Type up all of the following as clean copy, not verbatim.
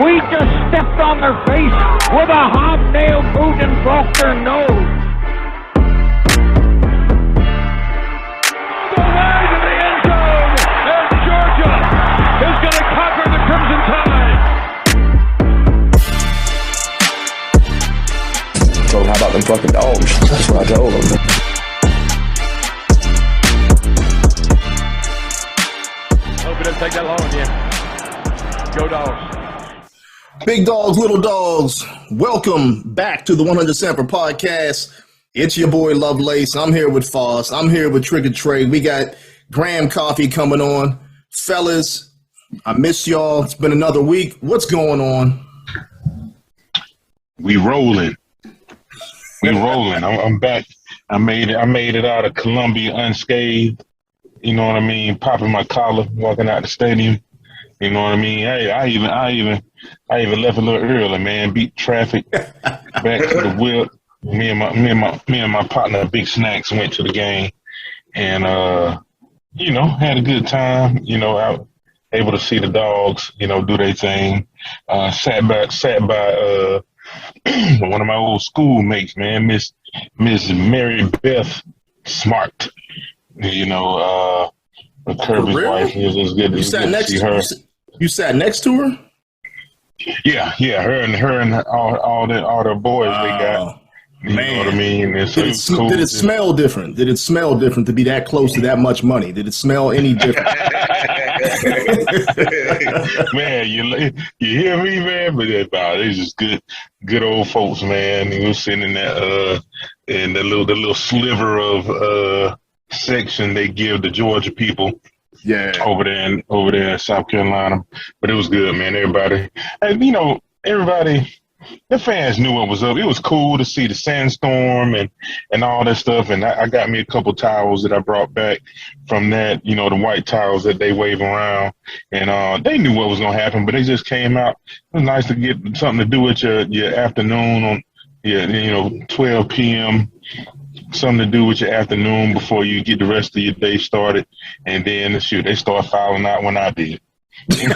We just stepped on their face with a hobnail boot and broke their nose. The way to the end zone, and Georgia is going to conquer the Crimson Tide. So how about them fucking dogs? That's what I told them. Hope it doesn't take that long, yeah. Go Dogs. Big dogs, little dogs, welcome back to the 100 Sanford podcast. It's your boy Lovelace. I'm here with Foss. I'm here with Trick or Trade. We got Graham Coffee coming on. Fellas, I miss y'all. It's been another week. What's going on? We rolling. I'm back. I made it out of Columbia unscathed. You know what I mean? Popping my collar, walking out the stadium. You know what I mean? Hey, I even left a little early, man. Beat traffic, back to the whip. Me and my partner, Big Snacks, went to the game, and had a good time. Out able to see the dogs, do their thing. Sat by one of my old schoolmates, man, Miss Mary Beth Smart. Kirby's wife. It was good to see her. You sat next to her? Yeah, her and all the boys they got. You know what I mean? And so did it smell different? Did it smell different to be that close to that much money? Did it smell any different? Man, you hear me, man? But it's just good old folks, man. You was sitting in that in the little sliver of section they give the Georgia people. Yeah, over there in South Carolina, but it was good, man. Everybody, the fans knew what was up. It was cool to see the sandstorm and all that stuff. And I got me a couple towels that I brought back from that, the white towels that they wave around. And they knew what was gonna happen, but they just came out. It was nice to get something to do with your afternoon on 12 p.m. Something to do with your afternoon before you get the rest of your day started, and then they start filing out when I did. They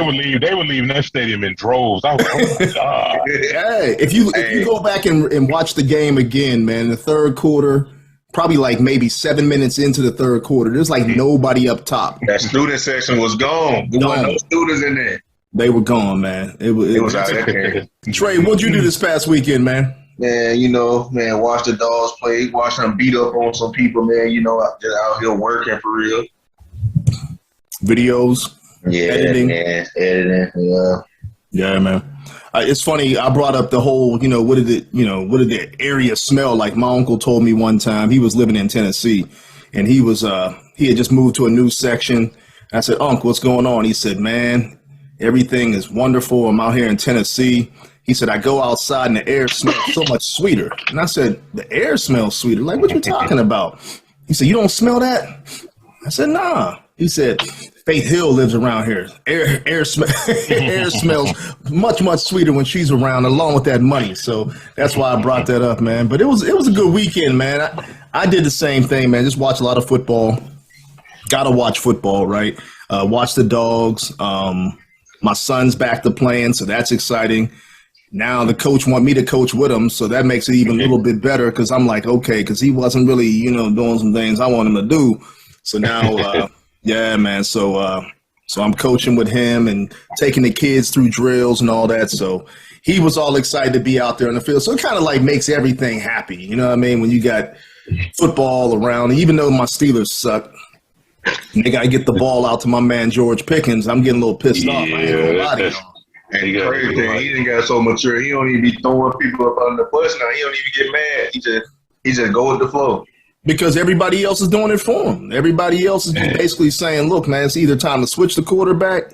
were leaving that stadium in droves. I was like, oh my God. Hey, if you go back and watch the game again, man, the third quarter, probably like maybe 7 minutes into the third quarter, there's like nobody up top. That student section was gone. There wasn't no students in there. They were gone, man. It was out there. Trey, what'd you do this past weekend, man? Man, watch the dogs play, watch them beat up on some people, man. Just out here working for real. Videos, editing, yeah, man. It's funny. I brought up the whole, what did the area smell like? My uncle told me one time he was living in Tennessee, and he had just moved to a new section. I said, Uncle, what's going on? He said, man, everything is wonderful. I'm out here in Tennessee. He said, I go outside and the air smells so much sweeter. And I said, the air smells sweeter? Like, what you talking about? He said, you don't smell that? I said, nah. He said, Faith Hill lives around here. Air smells much, much sweeter when she's around, along with that money. So that's why I brought that up, man. But it was a good weekend, man. I did the same thing, man. Just watch a lot of football. Gotta watch football, right? Watch the dogs. My son's back to playing, so that's exciting. Now the coach want me to coach with him, so that makes it even a little bit better because I'm like, okay, because he wasn't really, doing some things I want him to do. So now, yeah, man. So I'm coaching with him and taking the kids through drills and all that. So he was all excited to be out there on the field. So it kind of like makes everything happy. You know what I mean? When you got football around, even though my Steelers suck, they got to get the ball out to my man George Pickens. I'm getting a little pissed off. I ain't gonna lie to y'all. And crazy thing, he didn't got so mature. He don't even be throwing people up under the bus now. He don't even get mad. He just go with the flow. Because everybody else is doing it for him. Everybody else is basically saying, look, man, it's either time to switch the quarterback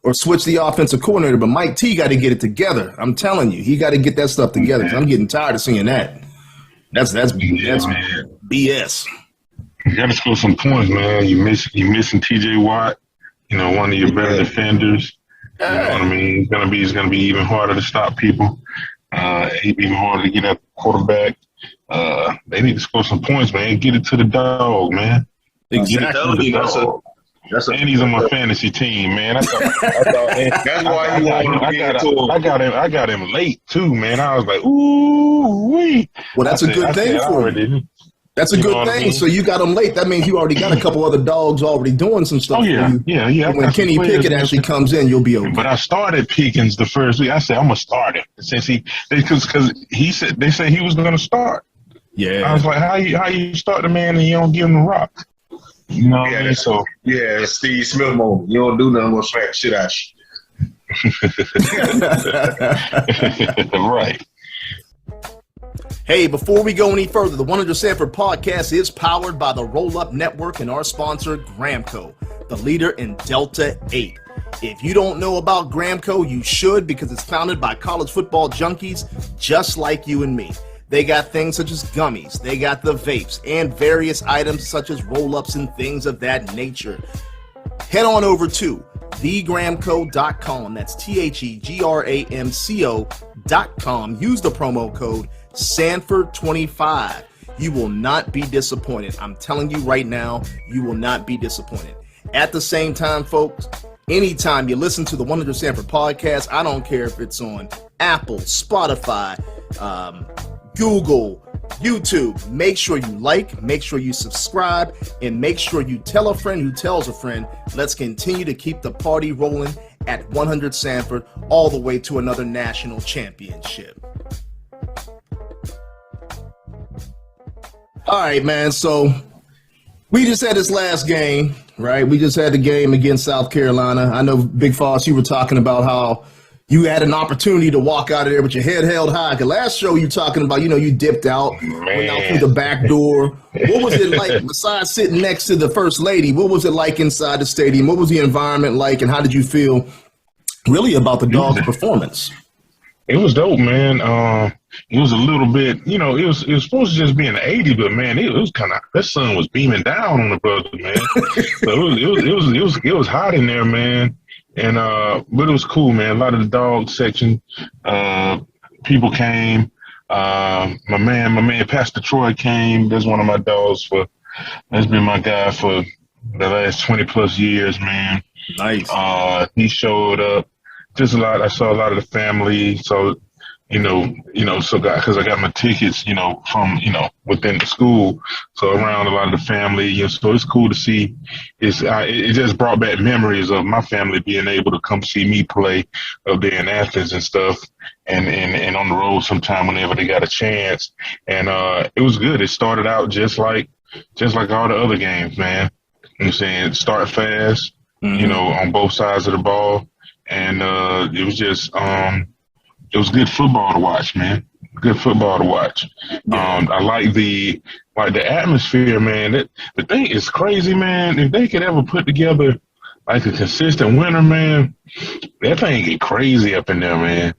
or switch the offensive coordinator. But Mike T got to get it together. I'm telling you, he got to get that stuff together. I'm getting tired of seeing that. That's BS. You got to score some points, man. You missing T.J. Watt, one of your better defenders. You know what I mean? It's gonna be even harder to stop people. Even harder to get at the quarterback. They need to score some points, man. Get it to the dog, man. Exactly. And he's on my fantasy team, man. I thought that's why you want to get into it. I got him late too, man. I was like, ooh wee. Well, that's a good thing for you. That's a good thing. So you got him late. That means you already got a couple other dogs already doing some stuff. Oh yeah, yeah. When Kenny Pickett actually comes in, you'll be okay. But I started Pickens the first week. I said I'm gonna start him since because he said they said he was gonna start. Yeah. I was like, how you start the man and you don't give him the rock? You know what I mean? So yeah, Steve Smith moment. You don't do nothing, gonna smack shit out you. Right. Hey, before we go any further, the 100 Sanford podcast is powered by the Roll Up Network and our sponsor, Gramco, the leader in Delta 8. If you don't know about Gramco, you should, because it's founded by college football junkies just like you and me. They got things such as gummies, they got the vapes, and various items such as roll-ups and things of that nature. Head on over to thegramco.com. That's TheGramco.com. Use the promo code Sanford25. You will not be disappointed. I'm telling you right now, you will not be disappointed. At the same time, folks, anytime you listen to the 100 Sanford podcast, I don't care if it's on Apple, Spotify, Google, YouTube, make sure you like, make sure you subscribe, and make sure you tell a friend who tells a friend. Let's continue to keep the party rolling at 100 Sanford all the way to another national championship. All right, man. So we just had this last game, right? We just had the game against South Carolina. I know, Big Foss, you were talking about how you had an opportunity to walk out of there with your head held high. The last show you were talking about, you dipped out, went out through the back door. What was it like, besides sitting next to the First Lady, what was it like inside the stadium? What was the environment like, and how did you feel really about the Dogs' performance? It was dope, man. It was a little bit, it was supposed to just be in the 80s, but man, it was kind of, that sun was beaming down on the brother, man. So it was hot in there, man. And but it was cool, man. A lot of the dog section people came. My man Pastor Troy came. That's one of my dogs that's been my guy for the last 20 plus years, man. Nice. He showed up. Just a lot. I saw a lot of the family. So because I got my tickets, from, within the school. So around a lot of the family, so it's cool to see. It just brought back memories of my family being able to come see me play up there in Athens and stuff, and on the road sometime whenever they got a chance. And it was good. It started out just like all the other games, man. You know what I'm saying? Start fast, on both sides of the ball. And it was just it was good football to watch, man. Good football to watch. I like the atmosphere, man. The thing is crazy, man. If they could ever put together like a consistent winter, man, that thing get crazy up in there, man.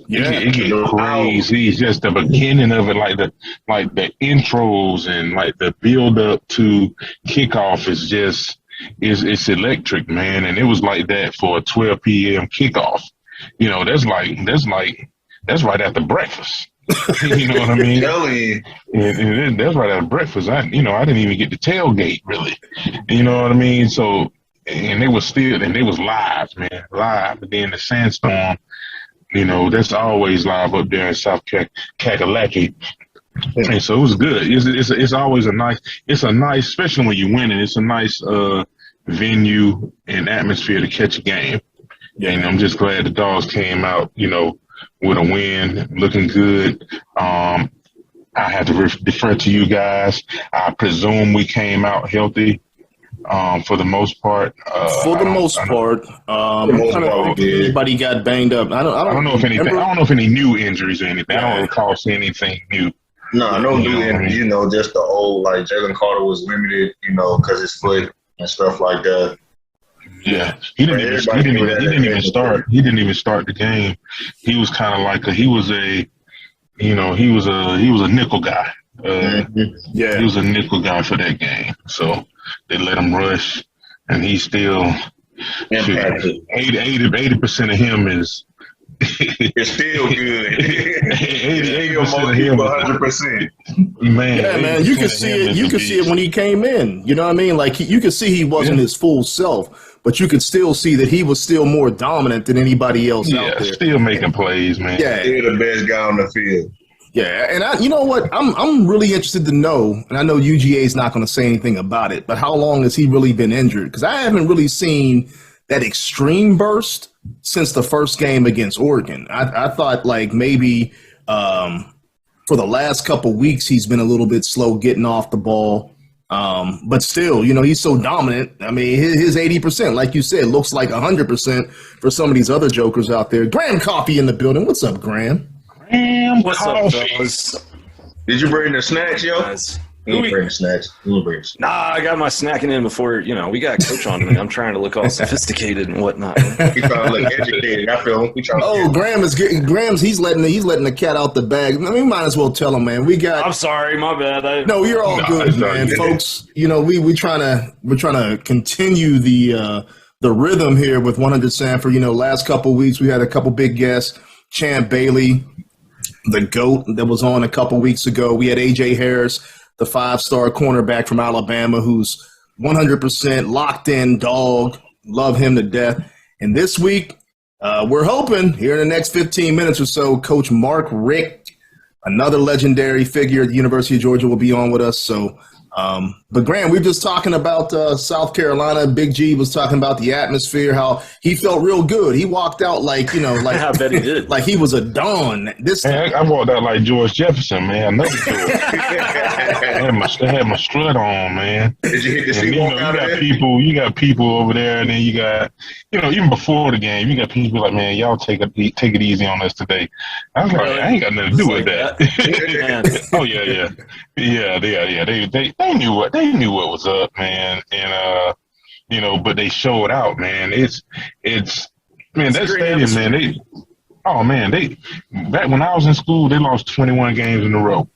Yeah, it get crazy. It's just the beginning of it, like the intros and like the build up to kickoff is just it's electric, man. And it was like that for a 12 p.m. kickoff. That's right after breakfast. You know what I mean? And that's right after breakfast. I didn't even get the tailgate really. You know what I mean? So, and they was live, man, live. And then the sandstorm, that's always live up there in South Kakalaki. And so it was good. It's always a nice, especially when you win it. It's a nice venue and atmosphere to catch a game. Yeah, I'm just glad the Dogs came out, with a win, looking good. I have to defer to you guys. I presume we came out healthy for the most part. Everybody got banged up. I don't know if anything. I don't know if any new injuries or anything. I don't recall seeing anything new. No new injuries. Just the old, like Jalen Carter was limited, because his foot and stuff like that. Yeah, he didn't even start. He didn't even start the game. He was kind of like he was a nickel guy. He was a nickel guy for that game. So they let him rush, and he still 80% of him is It's still good. 80% 100%. Man, Yeah, man, you can see it. You could see it when he came in. You know what I mean? Like you could see he wasn't his full self, but you could still see that he was still more dominant than anybody else out there. Still making plays, man. Yeah, Still the best guy on the field. yeah, and you know what? I'm really interested to know, and I know UGA is not going to say anything about it, but how long has he really been injured? Because I haven't really seen that extreme burst since the first game against Oregon. I thought like maybe for the last couple weeks he's been a little bit slow getting off the ball, but still, you know, he's so dominant. I mean, his 80%, like you said, looks like 100% for some of these other jokers out there. Graham Coffee in the building. What's up, Graham? Damn, What's up, fellas? Did you bring the snacks, yo? Guys. He didn't bring the snacks. He didn't bring the snacks. Nah, I got my snacking in before, you know, we got Coach on me. I'm trying to look all sophisticated and whatnot. He trying to look educated. I feel him. He's letting the cat out the bag. I mean, we might as well tell him, man. I'm sorry, my bad. No, you're all good, man. Folks, you know, we're trying to continue the rhythm here with 100 Sanford. You know, last couple weeks we had a couple big guests. Champ Bailey, the GOAT that was on a couple weeks ago. We had AJ Harris, the 5-star cornerback from Alabama, who's 100% locked in dog. Love him to death. And this week, we're hoping here in the next 15 minutes or so, Coach Mark Richt, another legendary figure at the University of Georgia, will be on with us. So, but Graham, we were just talking about South Carolina. Big G was talking about the atmosphere, how he felt real good. He walked out like, you know, like I bet he did. like he was a don. This Man, I walked out like George Jefferson, man. Another George. I had my strut on, man. Did you hit the And, seat you walk know, out of there? you got people over there, and then you got, you know, even before the game, you got people like, man, y'all take it easy on us today. I was like, I ain't got nothing to do with that. Man. Oh yeah. They knew what was up, man, and you know, but they showed out, man. It's man, that stadium, man. They back when I was in school, they lost 21 games in a row,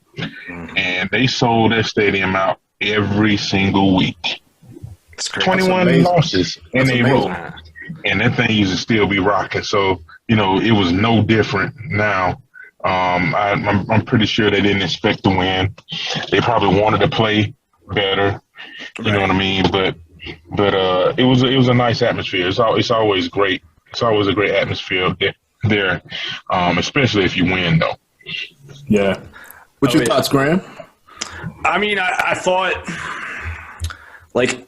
and they sold that stadium out every single week. 21 losses in a row, and that thing used to still be rocking. So you know, it was no different now. I'm pretty sure they didn't expect to win. They probably wanted to play better. You know what I mean? But it was a nice atmosphere. It's always great. It's always a great atmosphere there, especially if you win, though. Yeah. What's your thoughts, Graham? I mean, I thought, like,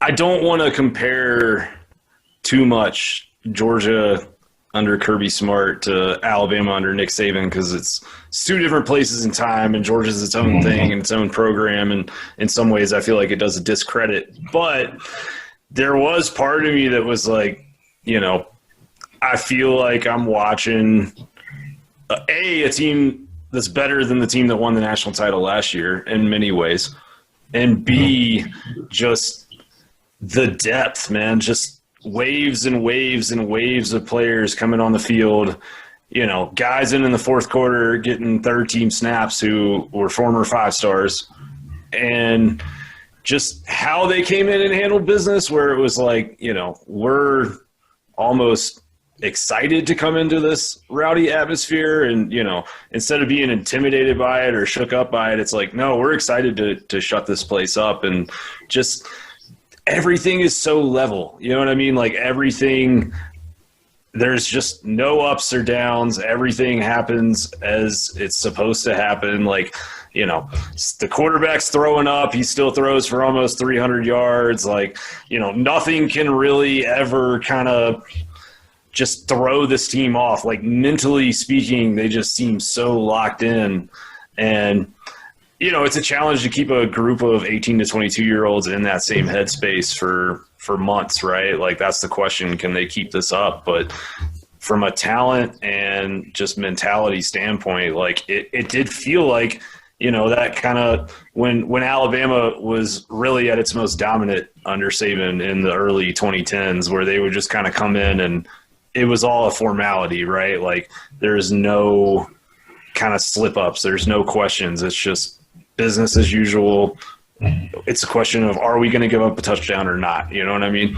I don't want to compare too much Georgia under Kirby Smart to Alabama under Nick Saban, because it's two different places in time, and Georgia's its own thing and its own program, and in some ways I feel like it does a discredit. But there was part of me that was like, you know, I feel like I'm watching a team that's better than the team that won the national title last year in many ways, and B, just the depth, man, just waves and waves and waves of players coming on the field, you know, guys in the fourth quarter getting third-team snaps who were former 5-stars, and just how they came in and handled business, where it was like, you know, we're almost excited to come into this rowdy atmosphere, and, you know, instead of being intimidated by it or shook up by it, it's like, no, we're excited to shut this place up. And just – everything is so level, you know what I mean? Like everything, there's just no ups or downs. Everything happens as it's supposed to happen. Like, you know, the quarterback's throwing up, he still throws for almost 300 yards. Like, you know, nothing can really ever kind of just throw this team off. Like mentally speaking, they just seem so locked in. And you know, it's a challenge to keep a group of 18 to 22-year-olds in that same headspace for months, right? Like, that's the question. Can they keep this up? But from a talent and just mentality standpoint, like, it did feel like, you know, that kind of when Alabama was really at its most dominant under Saban in the early 2010s, where they would just kind of come in and it was all a formality, right? Like, there's no kind of slip-ups. There's no questions. It's just business as usual. It's a question of, are we going to give up a touchdown or not? You know what I mean?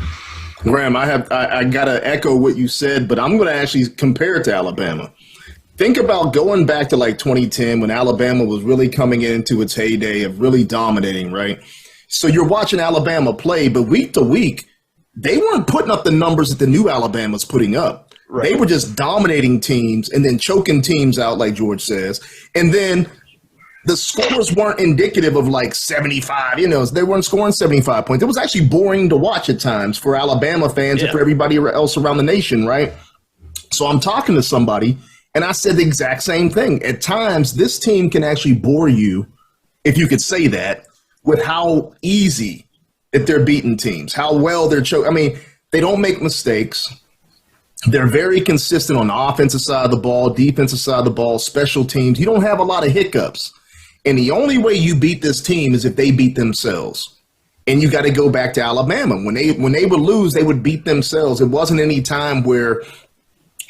Graham, I gotta echo what you said, but I'm gonna actually compare it to Alabama. Think about going back to like 2010 when Alabama was really coming into its heyday of really dominating, right? So you're watching Alabama play, but week to week, they weren't putting up the numbers that the new Alabama's putting up. Right. They were just dominating teams and then choking teams out, like George says. And then the scores weren't indicative of like 75. They weren't scoring 75 points. It was actually boring to watch at times for Alabama fans and for everybody else around the nation, right? So I'm talking to somebody, and I said the exact same thing. At times, this team can actually bore you, if you could say that, with how easy that they're beating teams, how well they're choking. I mean, they don't make mistakes. They're very consistent on the offensive side of the ball, defensive side of the ball, special teams. You don't have a lot of hiccups. And the only way you beat this team is if they beat themselves. And you got to go back to Alabama. When they would lose, they would beat themselves. It wasn't any time where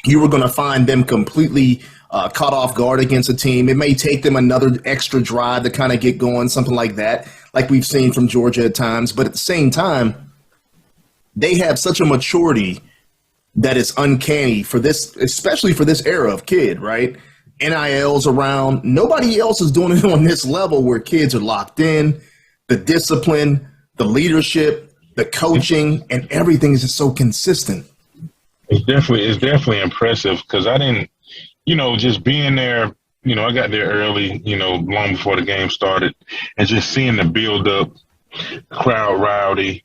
you were going to find them completely caught off guard against a team. It may take them another extra drive to kind of get going, something like that, like we've seen from Georgia at times. But at the same time, they have such a maturity that is uncanny for this, especially for this era of kid, right? NIL's around. Nobody else is doing it on this level where kids are locked in. The discipline, the leadership, the coaching, and everything is just so consistent. It's definitely impressive because I didn't, just being there, I got there early, long before the game started, and just seeing the build up, the crowd rowdy,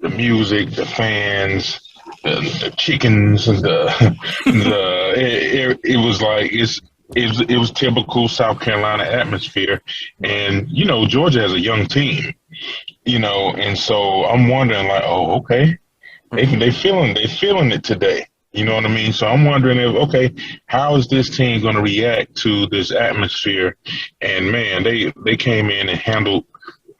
the music, the fans, the chickens, and it was like it was typical South Carolina atmosphere, and Georgia has a young team, and so I'm wondering like, oh, okay, they feeling it today. You know what I mean? So I'm wondering how is this team going to react to this atmosphere? And man, they came in and handled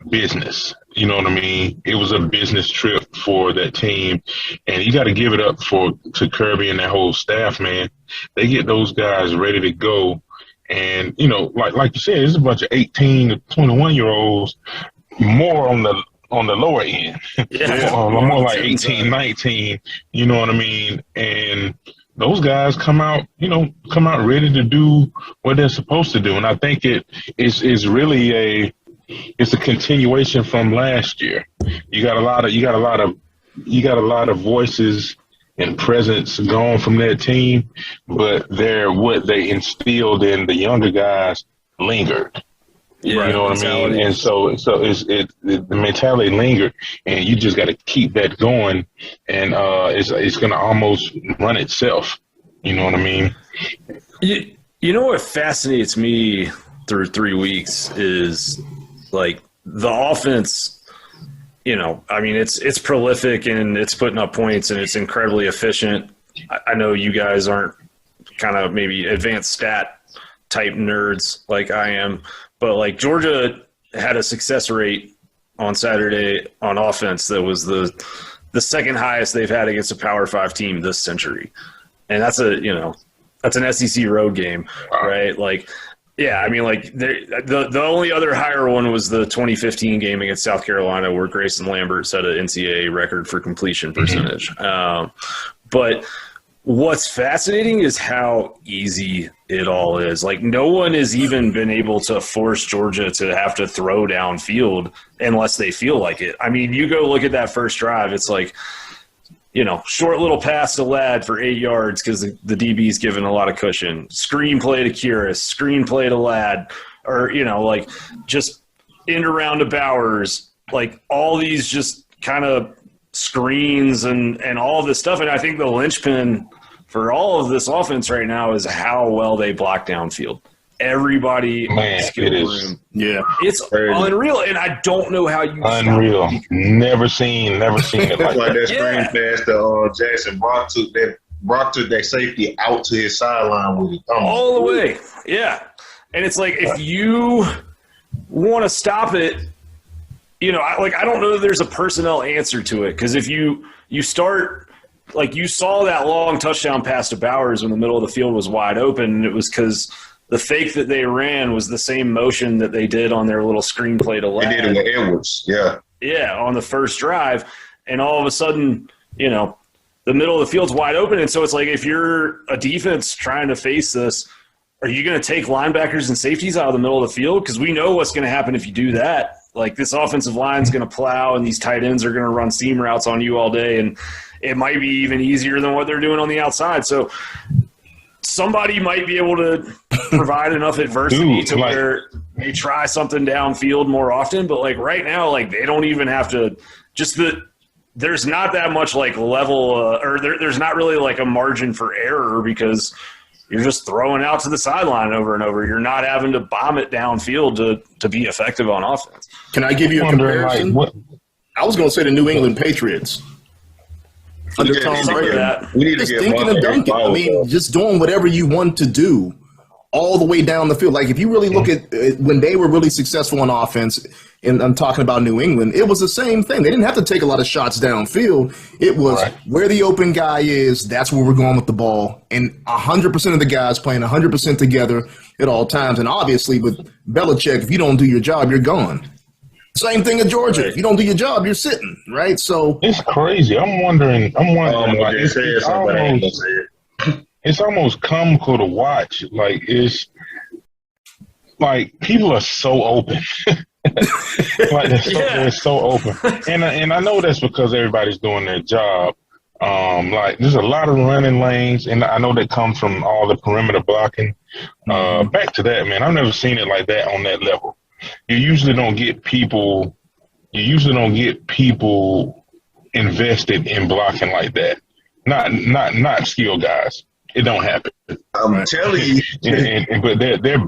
business. You know what I mean? It was a business trip for that team, and you got to give it up to Kirby and that whole staff, man. They get those guys ready to go, and like you said, it's a bunch of 18 to 21-year-olds, more on the lower end, more like 18, 19. You know what I mean? And those guys come out ready to do what they're supposed to do, and I think it's really it's a continuation from last year. You got a lot of voices and presence gone from that team, but what they instilled in the younger guys lingered. Yeah, you know what I mean? And so the mentality lingered, and you just got to keep that going, and it's going to almost run itself. You know what I mean? You know what fascinates me through 3 weeks is like the offense. It's prolific and it's putting up points and it's incredibly efficient. I know you guys aren't kind of maybe advanced stat type nerds like I am. But, like, Georgia had a success rate on Saturday on offense that was the second highest they've had against a Power 5 team this century. And that's an SEC road game, right? Like, yeah, I mean, like, the only other higher one was the 2015 game against South Carolina where Grayson Lambert set an NCAA record for completion percentage. But what's fascinating is how easy it all is. Like, no one has even been able to force Georgia to have to throw downfield unless they feel like it. I mean, you go look at that first drive, it's like, short little pass to Ladd for 8 yards because the DB's given a lot of cushion. Screen play to Curis, screen play to Ladd, or, like just end around to Bowers. Like, all these just kind of screens and all this stuff. And I think the linchpin for all of this offense right now is how well they block downfield. Everybody in the skill room. Yeah. It's unreal, and I don't know how you unreal. Never seen it like that screen pass to Jackson. Brock took that safety out to his sideline with it. All the way. Yeah. And it's like, if you want to stop it, I don't know that there's a personnel answer to it, because if you start – like, you saw that long touchdown pass to Bowers when the middle of the field was wide open, and it was because the fake that they ran was the same motion that they did on their little screenplay to Ladd. They did it with Edwards, yeah. Yeah, on the first drive. And all of a sudden, you know, the middle of the field's wide open. And so it's like if you're a defense trying to face this, are you going to take linebackers and safeties out of the middle of the field? Because we know what's going to happen if you do that. Like this offensive line's going to plow and these tight ends are going to run seam routes on you all day. And it might be even easier than what they're doing on the outside. So somebody might be able to provide enough adversity to where they try something downfield more often. But like right now, like they don't even have to there's not that much like level or there's not really like a margin for error because you're just throwing out to the sideline over and over. You're not having to bomb it downfield to be effective on offense. Can I give you a comparison? I was going to say the New England Patriots. Under Tom Brady. We need to Just get thinking and dunking. I mean, just doing whatever you want to do all the way down the field. Like if you really look at when they were really successful on offense, and I'm talking about New England, it was the same thing. They didn't have to take a lot of shots downfield. It was where the open guy is, that's where we're going with the ball. And 100% of the guys playing 100% together at all times. And obviously with Belichick, if you don't do your job, you're gone. Same thing at Georgia. Right. If you don't do your job, you're sitting, right? So it's crazy. I'm wondering like it's almost comical to watch. Like it's like people are so open. Like they're so open, and I know that's because everybody's doing their job. Like there's a lot of running lanes, and I know that comes from all the perimeter blocking. Back to that, man, I've never seen it like that on that level. You usually don't get people invested in blocking like that. Not skilled guys. It don't happen. I'm telling you. But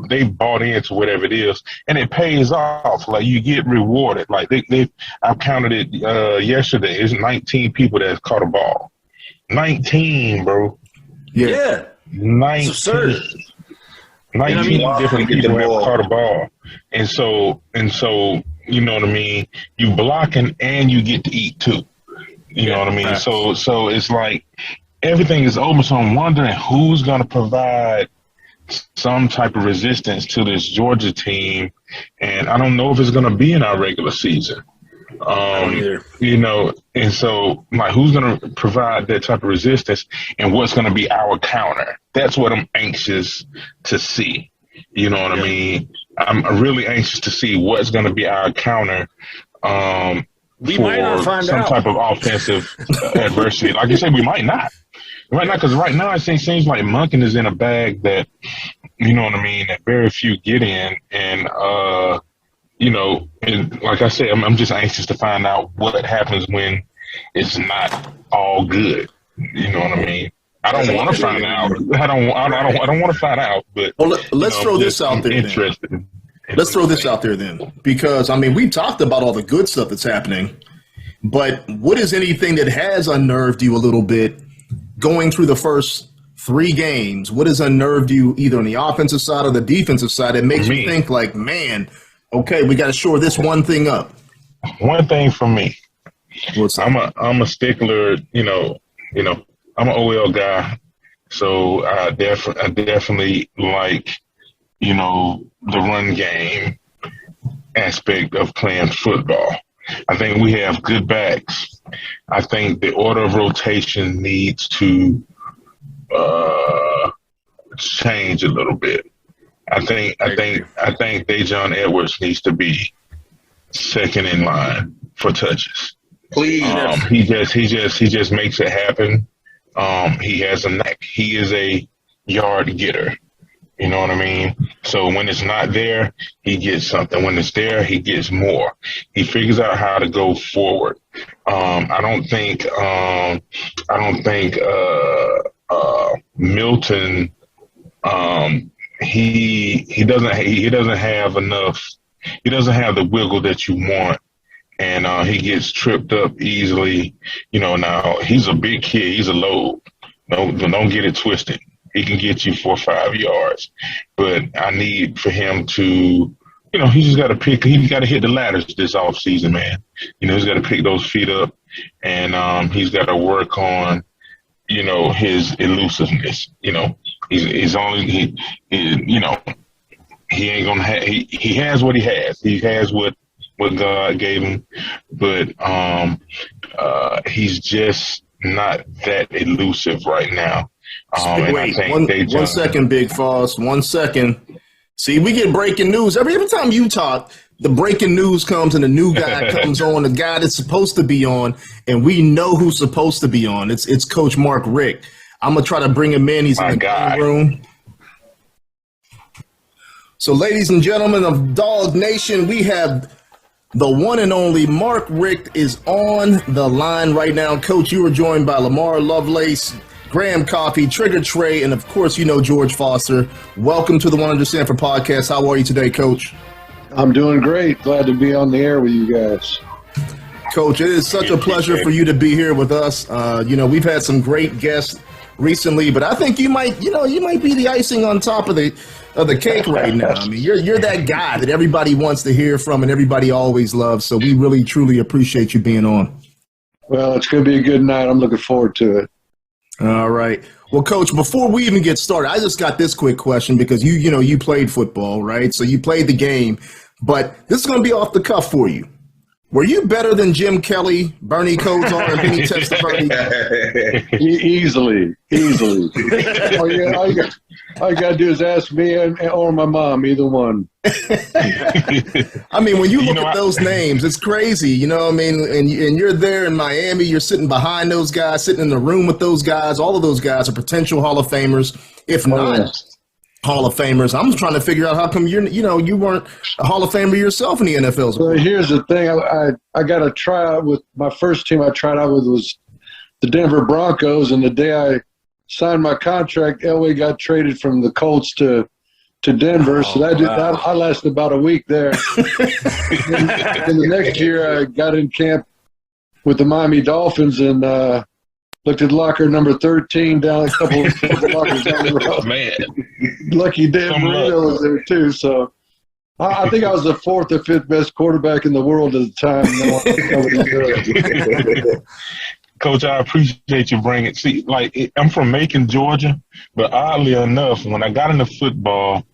they bought into whatever it is, and it pays off. Like you get rewarded. Like I counted it yesterday. It's 19 people that caught a ball. 19, bro. Yeah. 19. It's absurd. 19 different people have caught a ball, and so you know what I mean. You blocking and you get to eat too. You know what I mean. So it's like. Everything is open, so I'm wondering who's going to provide some type of resistance to this Georgia team, and I don't know if it's going to be in our regular season. You know, and so like, who's going to provide that type of resistance, and what's going to be our counter? That's what I'm anxious to see. You know what I mean? I'm really anxious to see what's going to be our counter. We might not find some type of offensive adversity. Like you said, we might not. Right now, because right now it seems like Monken is in a bag that, you know what I mean, that very few get in. And, you know, and like I said, I'm just anxious to find out what happens when it's not all good. You know what I mean? I don't want to find out. I don't want to find out. But well, let's throw this out there. Let's throw this out there then, because I mean we've talked about all the good stuff that's happening, but what is anything that has unnerved you a little bit going through the first 3 games? What has unnerved you either on the offensive side or the defensive side that makes you think like, man, okay, we got to shore this one thing up? One thing for me, I'm a stickler. You know, I'm an OL guy, so I definitely like, you know, the run game aspect of playing football. I think we have good backs. I think the order of rotation needs to change a little bit. I think Dejon Edwards needs to be second in line for touches. Please. He just makes it happen. He has a knack. He is a yard getter. You know what I mean? So when it's not there, he gets something. When it's there, he gets more. He figures out how to go forward. I don't think Milton. He doesn't have enough. He doesn't have the wiggle that you want, and he gets tripped up easily. You know, now he's a big kid. He's a load. Don't get it twisted. He can get you 4 or 5 yards, but I need for him to, you know, he just got to pick. He's got to hit the ladders this off season, man. You know, he's got to pick those feet up, and he's got to work on, you know, his elusiveness. You know, he's only you know, he ain't gonna have. He has what he has. He has what God gave him, but he's just not that elusive right now. And Wait, I think one second, Big Foss. 1 second. See, we get breaking news. Every time you talk, the breaking news comes and a new guy comes on, the guy that's supposed to be on, and we know who's supposed to be on. It's Coach Mark Richt. I'm going to try to bring him in. He's in the game room. So, ladies and gentlemen of Dog Nation, we have the one and only Mark Richt is on the line right now. Coach, you are joined by Lamar Lovelace, Graham Coffey, Trigger Trey, and of course, George Foster. Welcome to the One Under Sanford podcast. How are you today, Coach? I'm doing great. Glad to be on the air with you guys. Coach, it is such a pleasure for you to be here with us. We've had some great guests recently, but I think you might be the icing on top of the cake right now. I mean, you're that guy that everybody wants to hear from and everybody always loves. So we really, truly appreciate you being on. Well, it's going to be a good night. I'm looking forward to it. All right. Well, Coach, before we even get started, I just got this quick question because you played football, right? So you played the game, but this is going to be off the cuff for you. Were you better than Jim Kelly, Bernie Kosar, and Benny Testaverde? Easily. All you got to do is ask me or my mom, either one. I mean, when you look at those names, it's crazy. You know what I mean? And you're there in Miami. You're sitting behind those guys, sitting in the room with those guys. All of those guys are potential Hall of Famers, if not Hall of Famers. I'm trying to figure out how come you weren't a Hall of Famer yourself in the NFL. Well, here's the thing. I got to try out with my first team I tried out with was the Denver Broncos, and the day I signed my contract, Elway got traded from the Colts to Denver, so I lasted about a week there. and the next year, I got in camp with the Miami Dolphins and looked at locker number 13 down a couple of lockers down the road. Man, lucky Dan Marino was there too. So I think I was the fourth or fifth best quarterback in the world at the time. Coach, I appreciate you bringing it. See, I'm from Macon, Georgia, but oddly enough, when I got into football,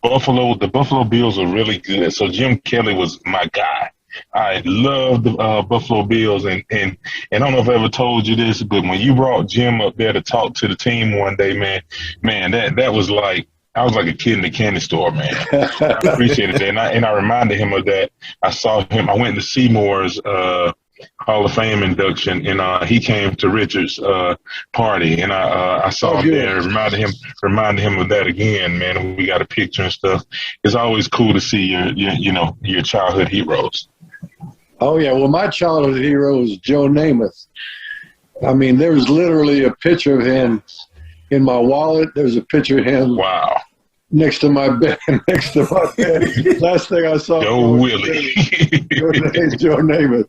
the Buffalo Bills are really good. So Jim Kelly was my guy. I loved the Buffalo Bills, and I don't know if I ever told you this, but when you brought Jim up there to talk to the team one day, man, that was like I was like a kid in the candy store, man. I appreciated that, and I reminded him of that. I saw him. I went to Seymour's Hall of Fame induction, and he came to Richard's party, and I saw him there. Reminded him of that again, man. We got a picture and stuff. It's always cool to see your childhood heroes. Oh yeah, well, my childhood hero was Joe Namath. I mean, there was literally a picture of him in my wallet. There was a picture of him. Wow. Next to my bed. Last thing I saw. Joe Willie. Joe Namath.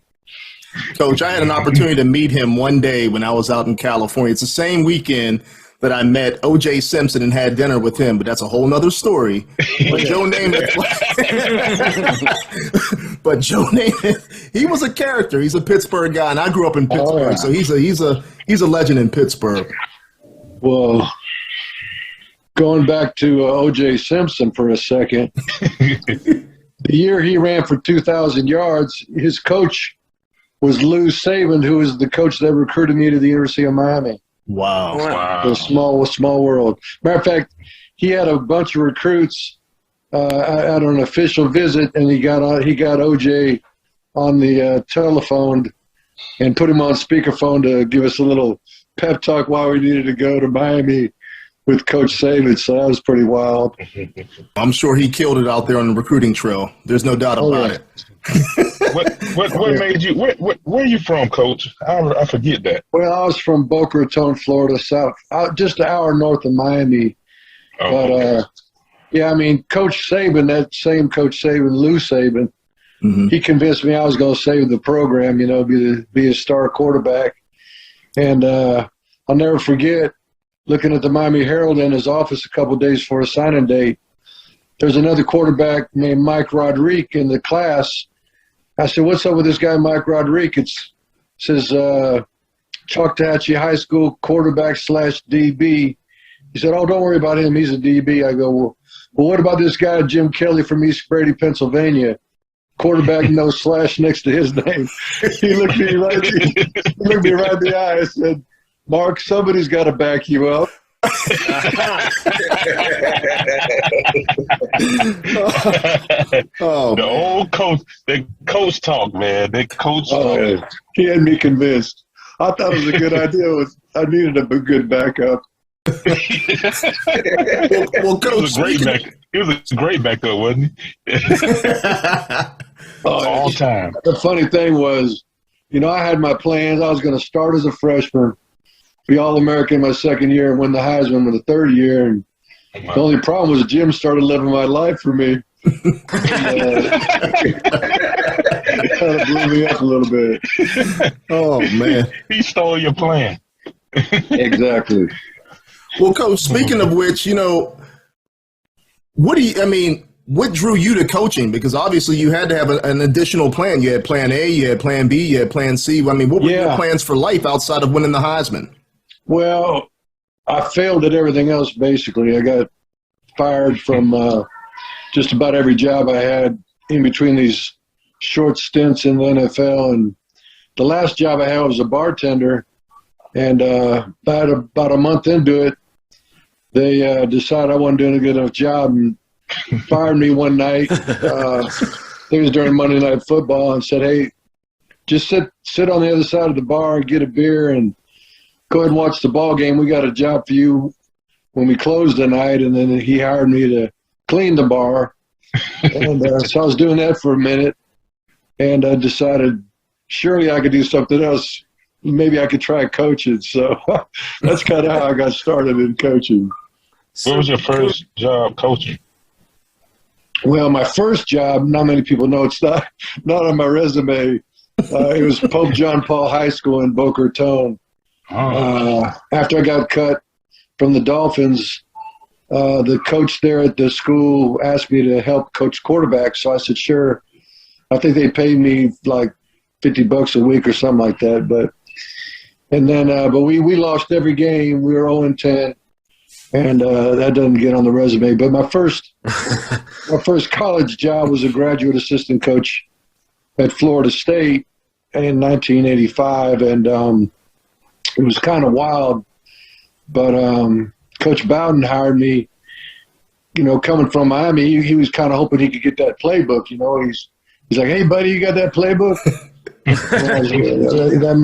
Coach, I had an opportunity to meet him one day when I was out in California. It's the same weekend that I met O.J. Simpson and had dinner with him, but that's a whole nother story. But Joe Namath, he was a character. He's a Pittsburgh guy, and I grew up in Pittsburgh, so he's a legend in Pittsburgh. Well, going back to O.J. Simpson for a second, the year he ran for 2,000 yards, his coach was Lou Saban, who was the coach that recruited me to the University of Miami. Wow. A small world. Matter of fact, he had a bunch of recruits at an official visit, and he got OJ on the telephone and put him on speakerphone to give us a little pep talk why we needed to go to Miami with Coach Saban. So that was pretty wild. I'm sure he killed it out there on the recruiting trail. There's no doubt about it. What made you? Where are you from, Coach? I forget that. Well, I was from Boca Raton, Florida, just an hour north of Miami. But I mean, Coach Saban, that same Coach Saban, Lou Saban, he convinced me I was going to save the program. Be a star quarterback. And I'll never forget looking at the Miami Herald in his office a couple of days before a signing day. There's another quarterback named Mike Rodriguez in the class. I said, "What's up with this guy, Mike Rodriguez?" It says, Choctawhatchee High School quarterback / DB. He said, "Oh, don't worry about him. He's a DB." I go, well, what about this guy, Jim Kelly from East Brady, Pennsylvania? quarterback, no slash next to his name. He looked me right in the eye and said, Mark, somebody's got to back you up. The old coach, the coach talk, man. The coach talk. He had me convinced. I thought it was a good idea. I needed a good backup. Well, Coach, he was a great backup, wasn't he? All time. The funny thing was, I had my plans. I was going to start as a freshman, be All-American my second year, and win the Heisman my third year. And the only problem was Jim started living my life for me. It kind of blew me up a little bit. Oh, man. He stole your plan. Exactly. Well, Coach, speaking of which, what drew you to coaching? Because obviously you had to have an additional plan. You had plan A, you had plan B, you had plan C. What were your plans for life outside of winning the Heisman? Well, I failed at everything else, basically. I got fired from just about every job I had in between these short stints in the NFL. And the last job I had was a bartender. And about a month into it, they decided I wasn't doing a good enough job and fired me one night. I think it was during Monday Night Football, and said, hey, just sit on the other side of the bar and get a beer and go ahead and watch the ball game. We got a job for you when we close tonight. And then he hired me to clean the bar. And so I was doing that for a minute, and I decided surely I could do something else. Maybe I could try coaching. So that's kind of how I got started in coaching. What was your first job coaching? Well, my first job, not many people know, it's not on my resume. It was Pope John Paul High School in Boca Raton. After I got cut from the Dolphins, the coach there at the school asked me to help coach quarterbacks. So I said, sure. I think they paid me like $50 a week or something like that. But we lost every game. We were 0-10. And that doesn't get on the resume. But my first college job was a graduate assistant coach at Florida State in 1985. And it was kind of wild. But Coach Bowden hired me, coming from Miami. He was kind of hoping he could get that playbook. He's like, hey, buddy, you got that playbook? that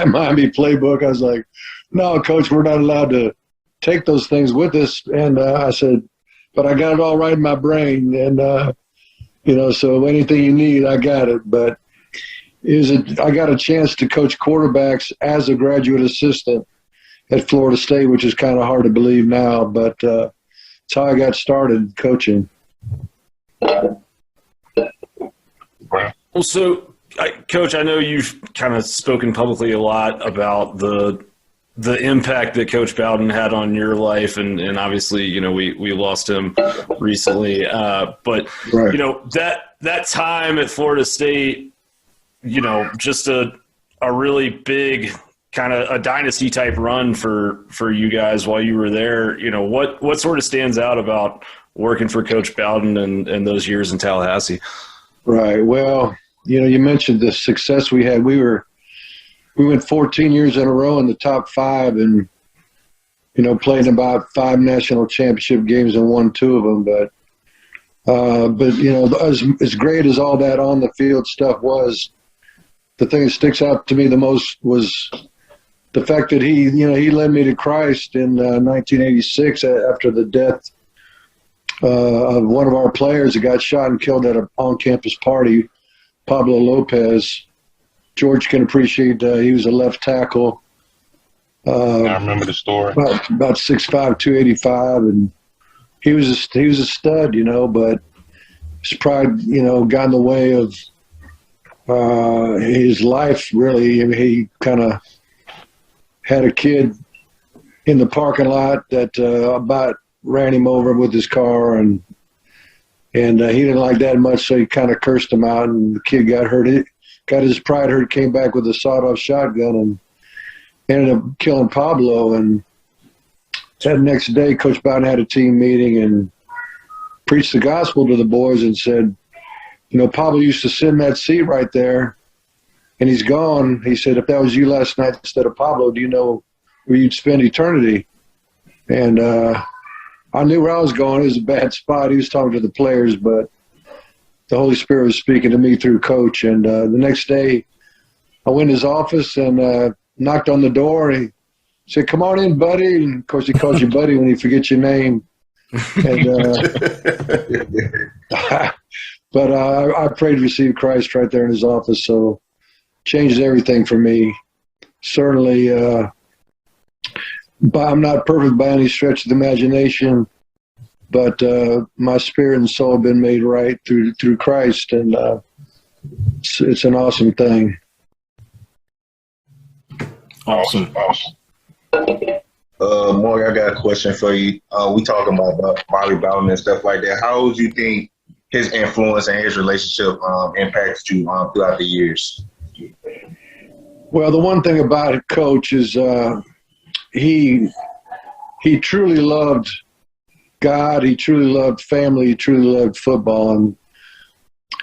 Miami playbook. I was like, no, Coach, we're not allowed to take those things with us. And I said, but I got it all right in my brain. And, so anything you need, I got it. But I got a chance to coach quarterbacks as a graduate assistant at Florida State, which is kind of hard to believe now. But it's how I got started coaching. Well, so, Coach, I know you've kind of spoken publicly a lot about the impact that Coach Bowden had on your life, and obviously, we lost him recently. But right. That time at Florida State, just a really big kind of a dynasty type run for you guys while you were there. What sort of stands out about working for Coach Bowden and those years in Tallahassee? Right. Well, you mentioned the success we had. We went 14 years in a row in the top 5 and, played in about 5 national championship games and won 2 of them. But as great as all that on the field stuff was, the thing that sticks out to me the most was the fact that he led me to Christ in 1986 after the death of one of our players that got shot and killed at an on-campus party, Pablo Lopez. George can appreciate he was a left tackle. I remember the story. About 6'5", 285, and he was a stud, but his pride, got in the way of his life, really. I mean, he kind of had a kid in the parking lot that about ran him over with his car, and he didn't like that much, so he kind of cursed him out, and the kid got hurt. Got his pride hurt, came back with a sawed-off shotgun, and ended up killing Pablo. And that next day, Coach Bowden had a team meeting and preached the gospel to the boys and said, Pablo used to sit in that seat right there, and he's gone. He said, if that was you last night instead of Pablo, do you know where you'd spend eternity? And I knew where I was going. It was a bad spot. He was talking to the players, but the Holy Spirit was speaking to me through Coach. And the next day, I went to his office and knocked on the door. And he said, come on in, buddy. And, of course, he calls you buddy when he forgets your name. And, but I prayed to receive Christ right there in his office, so changed everything for me. Certainly, but I'm not perfect by any stretch of the imagination, but my spirit and soul have been made right through Christ, and it's an awesome thing. Awesome. Morgan, I got a question for you. We talking about Bobby Bowden and stuff like that. How do you think his influence and his relationship impacted you throughout the years? Well, the one thing about it, Coach, is he truly loved God. He truly loved family. He truly loved football, and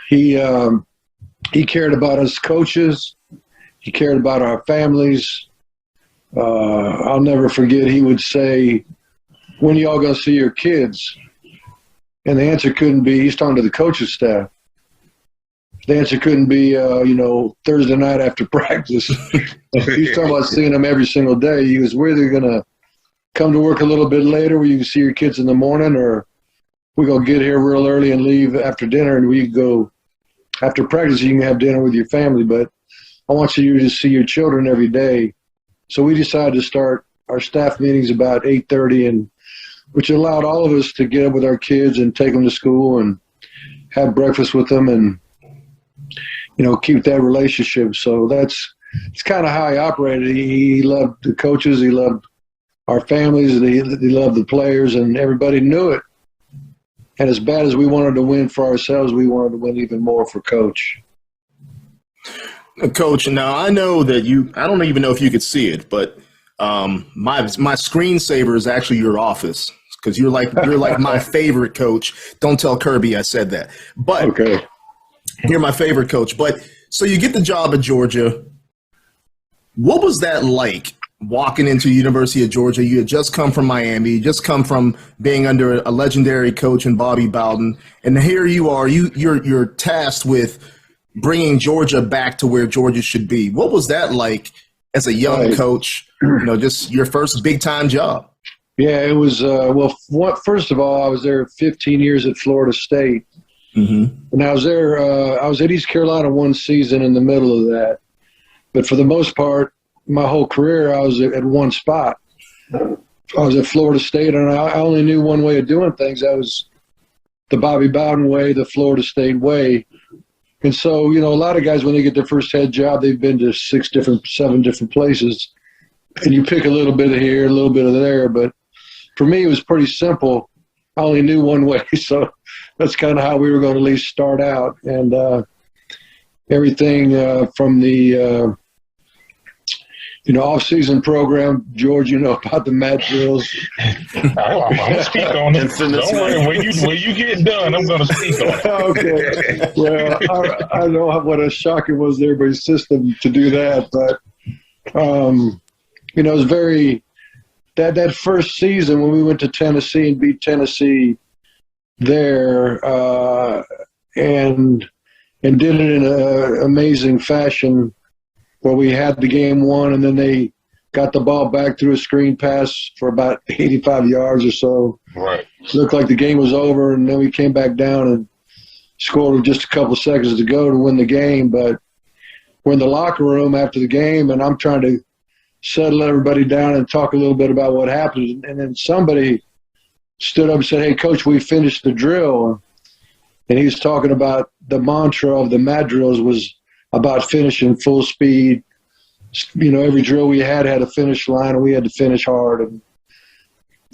he cared about us coaches. He cared about our families. I'll never forget, he would say, when y'all going to see your kids? And the answer couldn't be, he's talking to the coaching staff. The answer couldn't be, Thursday night after practice. He's talking about seeing them every single day. He was, we're either going to come to work a little bit later where you can see your kids in the morning, or we're going to get here real early and leave after dinner, and we go after practice, you can have dinner with your family, but I want you to see your children every day. So we decided to start our staff meetings about 8:30, and which allowed all of us to get up with our kids and take them to school and have breakfast with them and, keep that relationship. So it's kind of how he operated. He loved the coaches. He loved our families. He loved the players, and everybody knew it. And as bad as we wanted to win for ourselves, we wanted to win even more for Coach. Coach, now I know that I don't even know if you could see it, but my screensaver is actually your office, because you're like my favorite coach. Don't tell Kirby I said that. But okay. You're my favorite coach. But so you get the job at Georgia. What was that like walking into the University of Georgia? You had just come from Miami, you just come from being under a legendary coach in Bobby Bowden, and here you are. You're tasked with bringing Georgia back to where Georgia should be. What was that like as a young coach? Just your first big time job. Yeah, it was. First of all, I was there 15 years at Florida State, and I was there. I was at East Carolina one season in the middle of that, but for the most part, my whole career, I was at one spot. I was at Florida State, and I only knew one way of doing things. That was the Bobby Bowden way, the Florida State way. And so, a lot of guys, when they get their first head job, they've been to 7 different places. And you pick a little bit of here, a little bit of there. But for me, it was pretty simple. I only knew one way. So that's kind of how we were going to at least start out. And everything from the off-season program, George, about the mat drills. I'm going to speak on it. Don't worry. When you get done, I'm going to speak on it. Okay. Well, I know what a shock it was to everybody's system to do that. But, it was very – that first season when we went to Tennessee and beat Tennessee there and did it in an amazing fashion – where we had the game won, and then they got the ball back through a screen pass for about 85 yards or so. Right. It looked like the game was over, and then we came back down and scored with just a couple seconds to go to win the game. But we're in the locker room after the game, and I'm trying to settle everybody down and talk a little bit about what happened. And then somebody stood up and said, "Hey, Coach, we finished the drill." And he was talking about the mantra of the mat drills was about finishing full speed. Every drill we had a finish line, and we had to finish hard.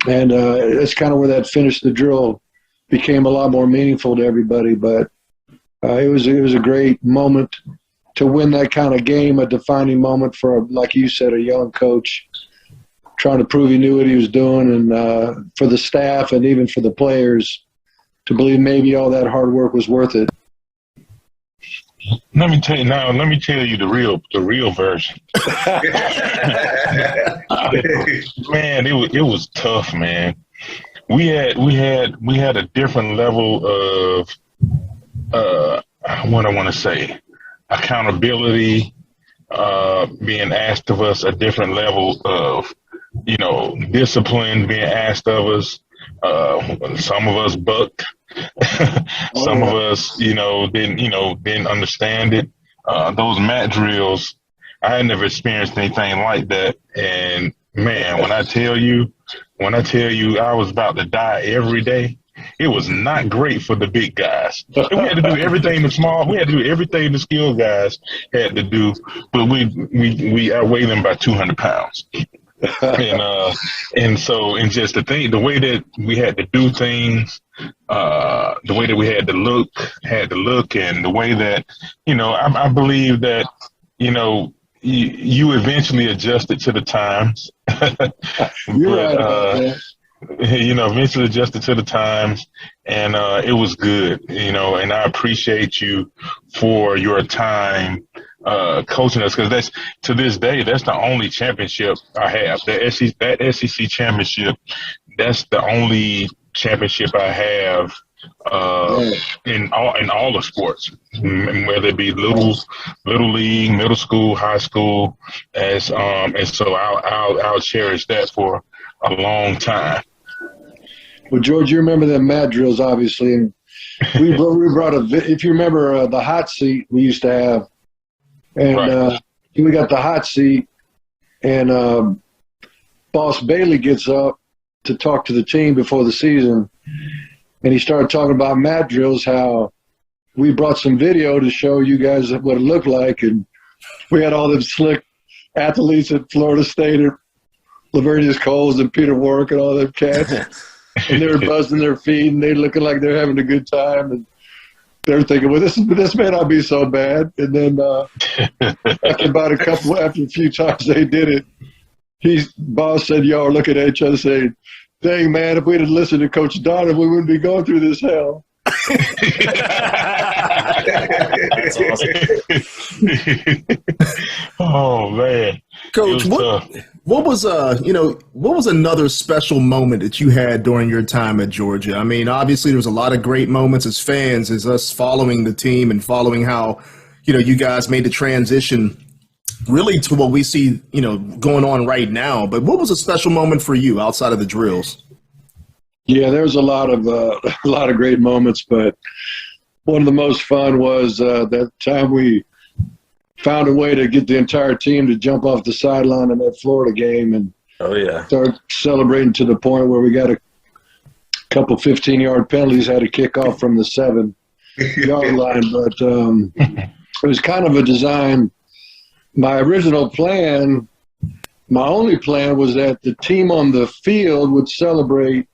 And that's kind of where that finish the drill became a lot more meaningful to everybody. But it was a great moment to win that kind of game, a defining moment for, like you said, a young coach trying to prove he knew what he was doing, and for the staff and even for the players to believe maybe all that hard work was worth it. Let me tell you now. Let me tell you the real version. Man, it was tough, man. We had a different level of what I want to say, accountability, being asked of us, a different level of, discipline being asked of us. Some of us bucked. Some of us, didn't understand it. Those mat drills, I had never experienced anything like that. And man, when I tell you I was about to die every day, it was not great for the big guys. And we had to do everything the small, we had to do everything the skilled guys had to do, but we outweighed them by 200 pounds. and just the way that we had to do things, the way that we had to look, and the way that, I believe that, you eventually adjusted to the times. You're right about that. Eventually adjusted to the times, and it was good, and I appreciate you for your time coaching us, because to this day, that's the only championship I have. That SEC championship, that's the only championship I have in all the sports, whether it be little league, middle school, high school, and so I'll cherish that for a long time. Well, George, you remember them mat drills, obviously. And we brought if you remember the hot seat we used to have, and right. We got the hot seat, and Boss Bailey gets up to talk to the team before the season, and he started talking about mat drills, how we brought some video to show you guys what it looked like, and we had all them slick athletes at Florida State, and Lavernius Coles and Peter Warwick and all them cats. And they were buzzing their feet, and they looking like they're having a good time. And they're thinking, well, this may not be so bad. And then after a few times they did it, boss said, y'all are looking at each other saying, dang, man, if we'd have listened to Coach Donovan, we wouldn't be going through this hell. That's awesome. Oh, man. Coach, what was another special moment that you had during your time at Georgia? I mean, obviously there was a lot of great moments as fans, as us following the team and following how, you guys made the transition really to what we see, going on right now. But what was a special moment for you outside of the drills? Yeah, there was a lot of great moments, but one of the most fun was that time we found a way to get the entire team to jump off the sideline in that Florida game and start celebrating to the point where we got a couple 15-yard penalties, had to kick off from the 7-yard line. But it was kind of a design. My original plan, my only plan was that the team on the field would celebrate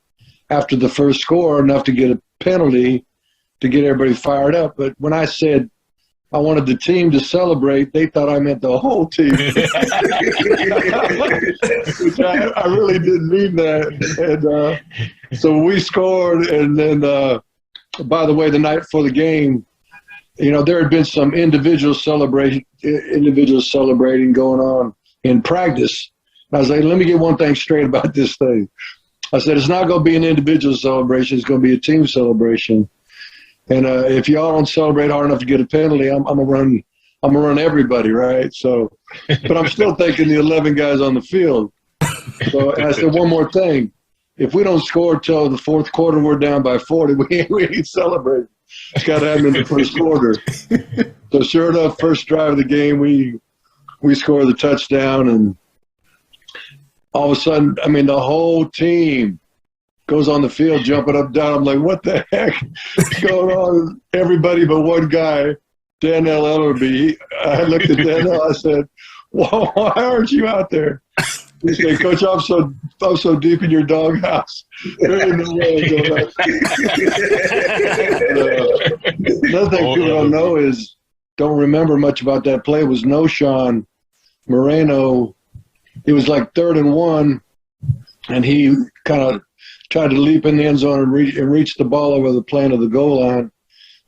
after the first score enough to get a penalty to get everybody fired up. But when I said I wanted the team to celebrate, they thought I meant the whole team. Which I really didn't mean that. And so we scored, and then, by the way, the night before the game, there had been some individual celebrating going on in practice. I was like, let me get one thing straight about this thing. I said, it's not going to be an individual celebration. It's going to be a team celebration. And if y'all don't celebrate hard enough to get a penalty, I'm gonna run everybody, right? So, but I'm still thinking the 11 guys on the field. So I said one more thing: if we don't score till the fourth quarter, we're down by 40. We ain't celebrating. It's got to happen in the first quarter. So sure enough, first drive of the game, we score the touchdown, and all of a sudden, the whole team goes on the field, jumping up, down. I'm like, what the heck is going on? Everybody but one guy, Daniel Ellerby. I looked at Daniel. I said, well, why aren't you out there? He said, Coach, I'm so deep in your doghouse. There ain't no way I'm going out. Another thing people don't remember much about that play was Noshawn Moreno. It was like 3rd and 1, and he kind of tried to leap in the end zone and reach the ball over the plane of the goal line.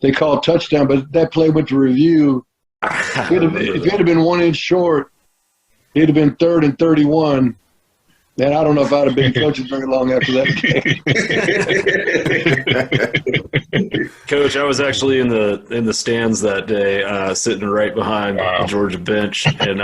they called touchdown, but that play went to review. If it had been 1 inch short, it'd have been 3rd and 31. And I don't know if I'd have been coaching very long after that game. Coach, I was actually in the stands that day, sitting right behind the Georgia bench, and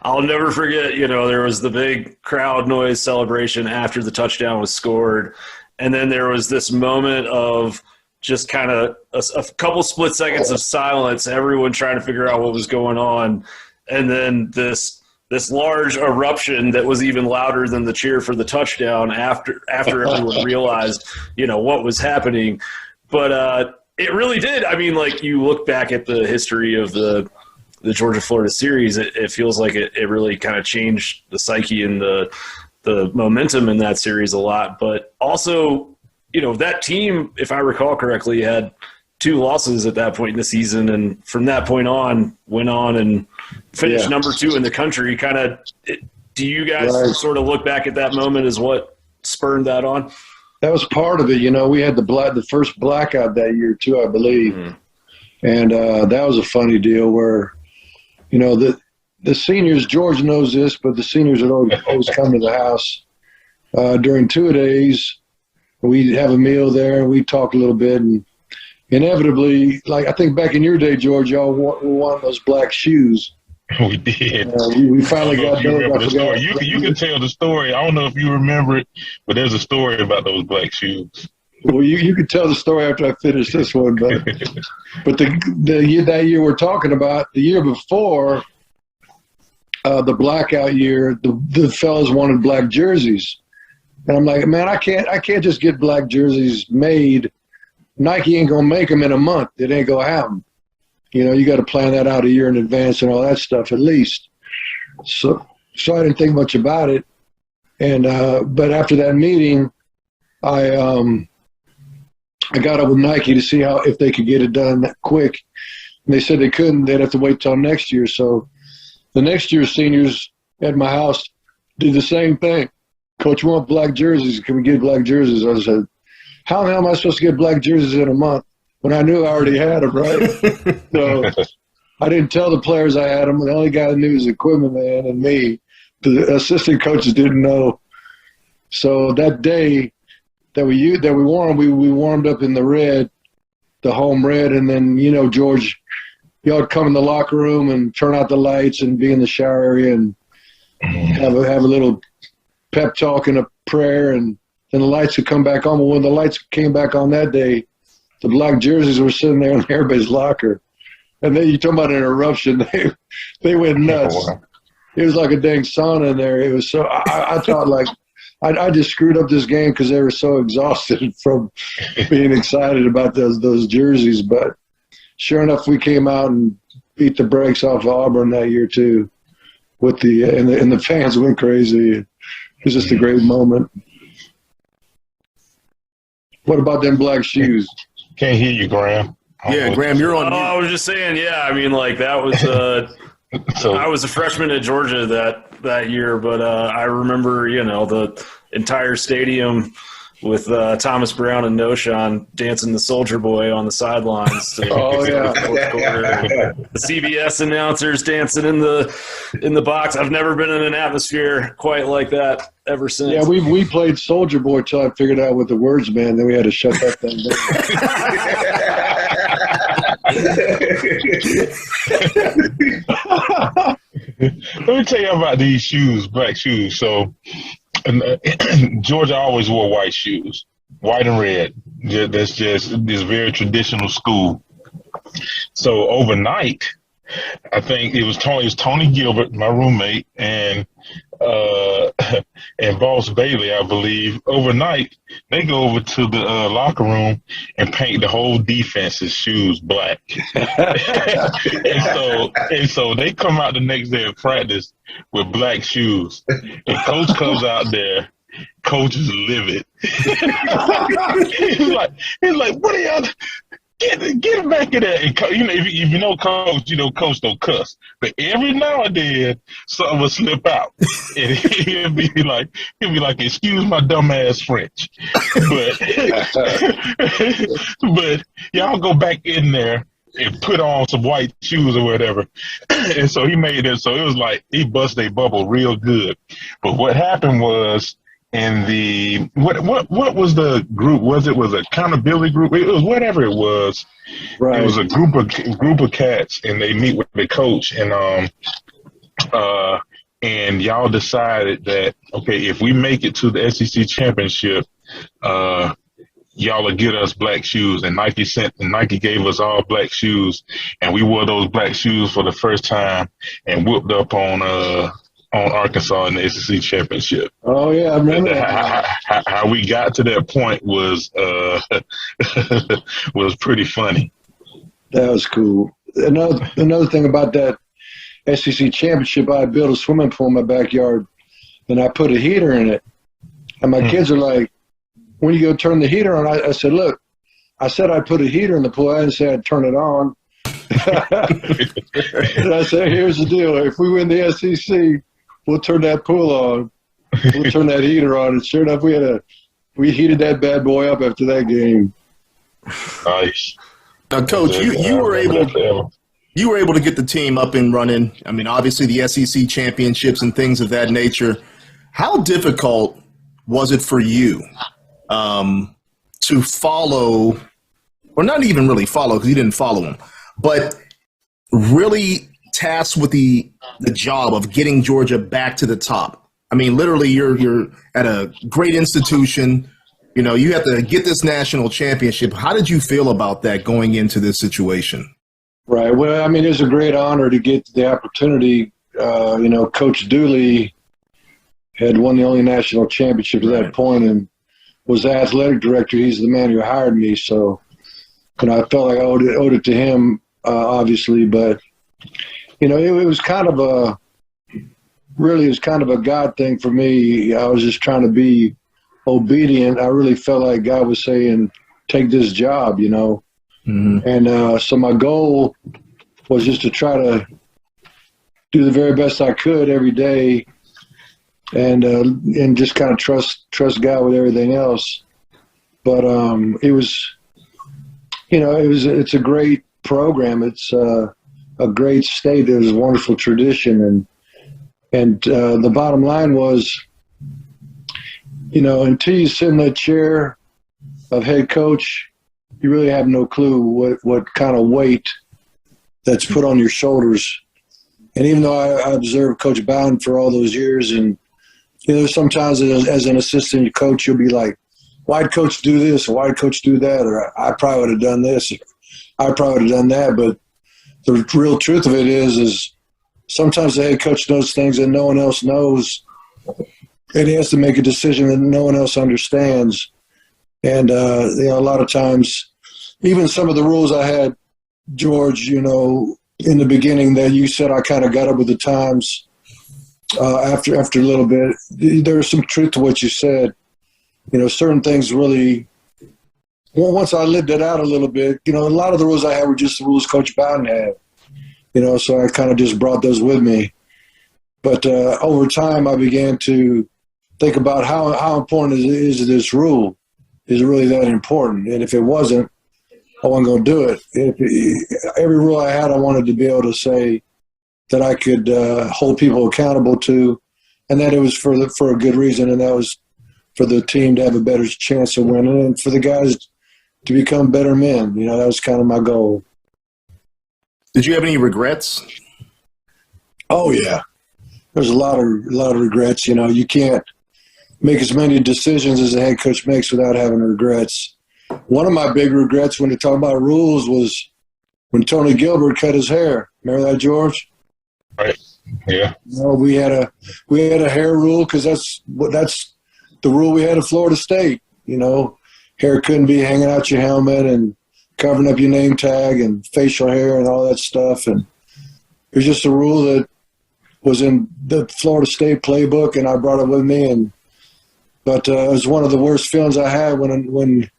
I'll never forget. There was the big crowd noise celebration after the touchdown was scored, and then there was this moment of just kind of a couple split seconds of silence, everyone trying to figure out what was going on, and then this large eruption that was even louder than the cheer for the touchdown after everyone realized, what was happening. But it really did. I mean, like, you look back at the history of the Georgia-Florida series, it feels like it really kind of changed the psyche and the momentum in that series a lot. But also, that team, if I recall correctly, had 2 losses at that point in the season, and from that point on, went on and finished number 2 in the country. Kind of, do you guys sort of look back at that moment as what spurred that on? That was part of it. We had the first blackout that year too, I believe. And that was a funny deal where, the seniors, George knows this, but the seniors would always come to the house during 2-a-days. We'd have a meal there, and we'd talk a little bit, and inevitably, like I think back in your day, George, y'all won those black shoes. We did. We finally got you remember the story. You can tell the story. I don't know if you remember it, but there's a story about those black shoes. Well, you could tell the story after I finish this one, but that year we're talking about, the year before, the blackout year, the fellas wanted black jerseys, and I'm like, man, I can't just get black jerseys made. Nike ain't gonna make them in a month. It ain't gonna happen. You got to plan that out a year in advance and all that stuff at least. So I didn't think much about it. And but after that meeting, I got up with Nike to see if they could get it done that quick. And they said they couldn't. They'd have to wait till next year. So the next year's seniors at my house did the same thing. Coach, we want black jerseys. Can we get black jerseys? I said, how the hell am I supposed to get black jerseys in a month when I knew I already had them, right? So I didn't tell the players I had them. The only guy that knew was the equipment man and me. The assistant coaches didn't know. So that day that we wore them, we warmed up in the red, the home red, and then, George, y'all would come in the locker room and turn out the lights and be in the shower area and have a little pep talk and a prayer, and then the lights would come back on. But when the lights came back on that day, the black jerseys were sitting there in everybody's locker. And then you talk about an eruption, they went nuts. Oh, wow. It was like a dang sauna in there. It was so I thought like I just screwed up this game because they were so exhausted from being excited about those jerseys. But sure enough, we came out and beat the brakes off of Auburn that year too. With and the fans went crazy. It was just a great moment. What about them black shoes? Can't hear you, Graham. Yeah, Graham, you're on. Oh, I was just saying, I mean, like that was I was a freshman at Georgia that year, but I remember, the entire stadium with Thomas Brown and Noshawn dancing the Soldier Boy on the sidelines. The CBS announcers dancing in the box. I've never been in an atmosphere quite like that ever since. Yeah, we played Soldier Boy till I figured out what the words meant. Then we had to shut that thing down. Let me tell you about these shoes, black shoes. So Georgia always wore white shoes, white and red. That's just this very traditional school. So overnight, I think it was Tony Gilbert, my roommate, and Boss Bailey, I believe. Overnight, they go over to the locker room and paint the whole defense's shoes black. and so they come out the next day of practice with black shoes. And Coach comes out there. Coach is livid. he's like, what are y'all? Get back in there. And, if you know Coach, Coach don't cuss. But every now and then, something will slip out. And he'll be like, excuse my dumb ass French. But y'all go back in there and put on some white shoes or whatever. And so he made it. So it was like he bust a bubble real good. But what happened was, in the what was the group? Was accountability group? It was whatever it was. Right. It was a group of cats, and they meet with the coach, and y'all decided that, okay, if we make it to the SEC championship, y'all will get us black shoes. And Nike gave us all black shoes, and we wore those black shoes for the first time and whooped up on Arkansas in the SEC championship. Oh yeah, I remember how we got to that point was was pretty funny. That was cool. Another thing about that SEC championship, I built a swimming pool in my backyard, and I put a heater in it. And my kids are like, "When you go turn the heater on?" I said, "Look, I said I'd put a heater in the pool. I didn't say I'd turn it on." And I said, "Here's the deal: if we win the SEC, we'll turn that pool on. We'll turn that heater on." And sure enough, we heated that bad boy up after that game. Nice. Now, Coach, you were able to get the team up and running. I mean, obviously the SEC championships and things of that nature. How difficult was it for you to follow, or not even really follow, because you didn't follow them, but really tasked with the job of getting Georgia back to the top? I mean, literally, you're at a great institution. You have to get this national championship. How did you feel about that going into this situation? Right. Well, I mean, it's a great honor to get the opportunity. Coach Dooley had won the only national championship at that point and was the athletic director. He's the man who hired me. So, I felt like I owed it to him, obviously. But, it was kind of a God thing for me. I was just trying to be obedient. I really felt like God was saying, take this job, Mm-hmm. And so my goal was just to try to do the very best I could every day and just kind of trust God with everything else. But it's a great program. It's a great state. There's a wonderful tradition. And the bottom line was, until you sit in that chair of head coach, you really have no clue what kind of weight that's put on your shoulders. And even though I observed Coach Bowden for all those years, and sometimes as an assistant coach, you'll be like, why'd coach do this? Or why'd coach do that? Or I probably would have done this. Or I probably would have done that. But the real truth of it is sometimes the head coach knows things that no one else knows, and he has to make a decision that no one else understands. And, a lot of times, even some of the rules I had, George, in the beginning that you said I kind of got up with the times after a little bit, there was some truth to what you said. Certain things really, once I lived it out a little bit, a lot of the rules I had were just the rules Coach Bowden had, so I kind of just brought those with me. But over time, I began to think about how important is this rule. Is it really that important? And if it wasn't, I wasn't going to do it. Every rule I had, I wanted to be able to say that I could hold people accountable to, and that it was for a good reason, and that was for the team to have a better chance of winning and for the guys to become better men. That was kind of my goal. Did you have any regrets? Oh yeah, there's a lot of regrets. You can't make as many decisions as a head coach makes without having regrets. One of my big regrets when you talk about rules was when Tony Gilbert cut his hair. Remember that, George? Right. Yeah. We had a hair rule because that's the rule we had at Florida State. Hair couldn't be hanging out your helmet and covering up your name tag and facial hair and all that stuff. And it was just a rule that was in the Florida State playbook, and I brought it with me. But it was one of the worst feelings I had when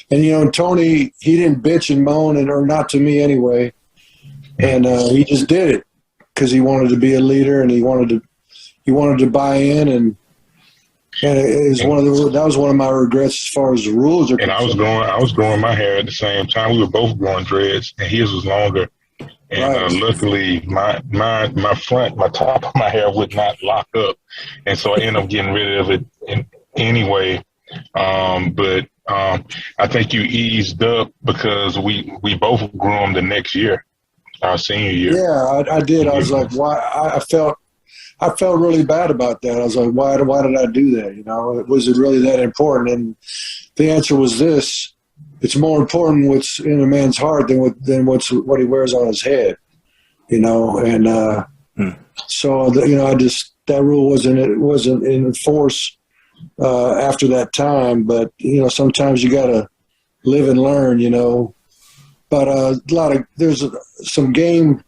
And Tony, he didn't bitch and moan, or not to me anyway. And he just did it because he wanted to be a leader, and he wanted to buy in, and it was that was one of my regrets as far as the rules are concerned. And I was growing my hair at the same time. We were both growing dreads, and his was longer. And luckily, my top of my hair would not lock up, and so I ended up getting rid of it anyway. But I think you eased up because we both grew them the next year, our senior year. Yeah, I did. I was like, why? I felt really bad about that. I was like, why did I do that? Was it really that important? And the answer was this: it's more important what's in a man's heart than what he wears on his head. So that rule wasn't in force after that time. But sometimes you got to live and learn. But there's some game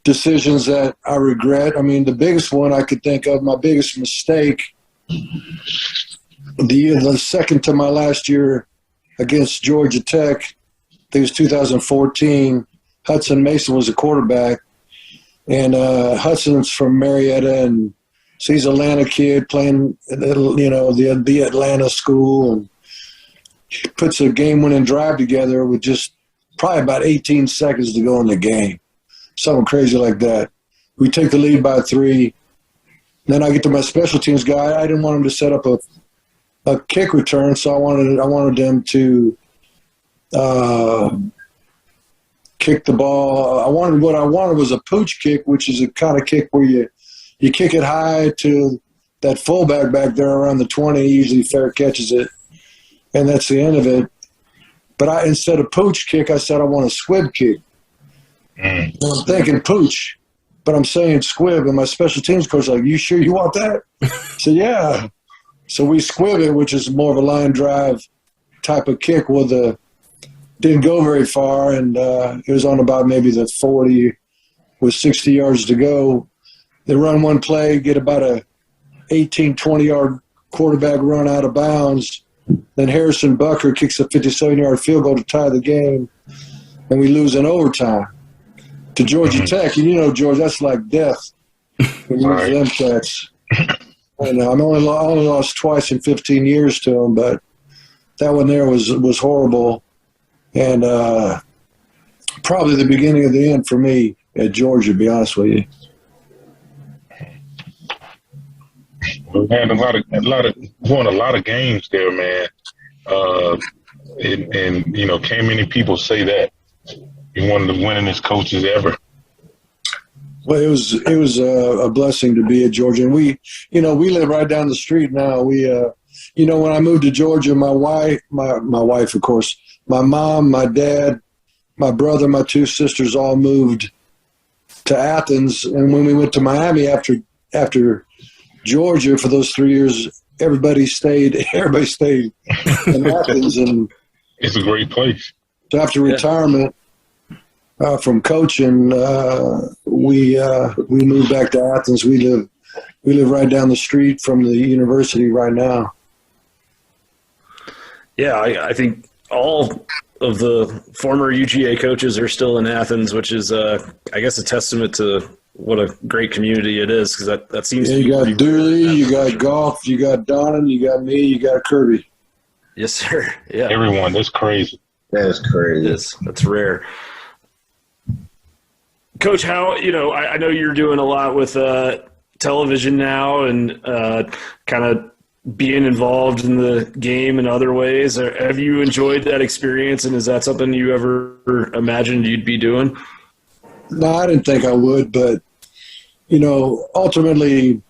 decisions that I regret. I mean, the biggest one I could think of, my biggest mistake, the second to my last year against Georgia Tech, I think it was 2014. Hudson Mason was a quarterback, and Hudson's from Marietta, and so he's an Atlanta kid playing, the Atlanta school, and he puts a game-winning drive together with just probably about 18 seconds to go in the game. Something crazy like that. We take the lead by 3. Then I get to my special teams guy. I didn't want him to set up a kick return, so I wanted them to kick the ball. What I wanted was a pooch kick, which is a kind of kick where you kick it high to that fullback back there around the 20. He usually fair catches it, and that's the end of it. But instead of pooch kick, I said I want a squib kick. And I'm thinking pooch, but I'm saying squib. And my special teams coach is like, you sure you want that? So yeah. So we squib it, which is more of a line drive type of kick. Didn't go very far, and it was on about maybe the 40 with 60 yards to go. They run one play, get about a 18, 20-yard quarterback run out of bounds. Then Harrison Bucker kicks a 57-yard field goal to tie the game, and we lose in overtime to Georgia Tech. And George, that's like death when you lose them cats. And I'm only lost twice in 15 years to them, but that one there was horrible, and probably the beginning of the end for me at Georgia, to be honest with you. We had won a lot of games there, man. And can't many people say that. You're one of the winningest coaches ever. Well, it was a blessing to be at Georgia, and we live right down the street now. We, when I moved to Georgia, my wife, of course, my mom, my dad, my brother, my 2 sisters all moved to Athens, and when we went to Miami after Georgia for those 3 years, everybody stayed in Athens, and it's a great place. So after retirement from coaching, we moved back to Athens. We live right down the street from the university right now. Yeah, I think all of the former UGA coaches are still in Athens, which is, I guess, a testament to what a great community it is, because that seems to be. You got Dooley, you got Goff, you got Donnan, you got me, you got Kirby. Yes, sir. Yeah. Everyone. That's crazy. That's crazy. That's rare. Coach, how, I know you're doing a lot with television now and kind of being involved in the game in other ways. Have you enjoyed that experience, and is that something you ever imagined you'd be doing? No, I didn't think I would, but, ultimately,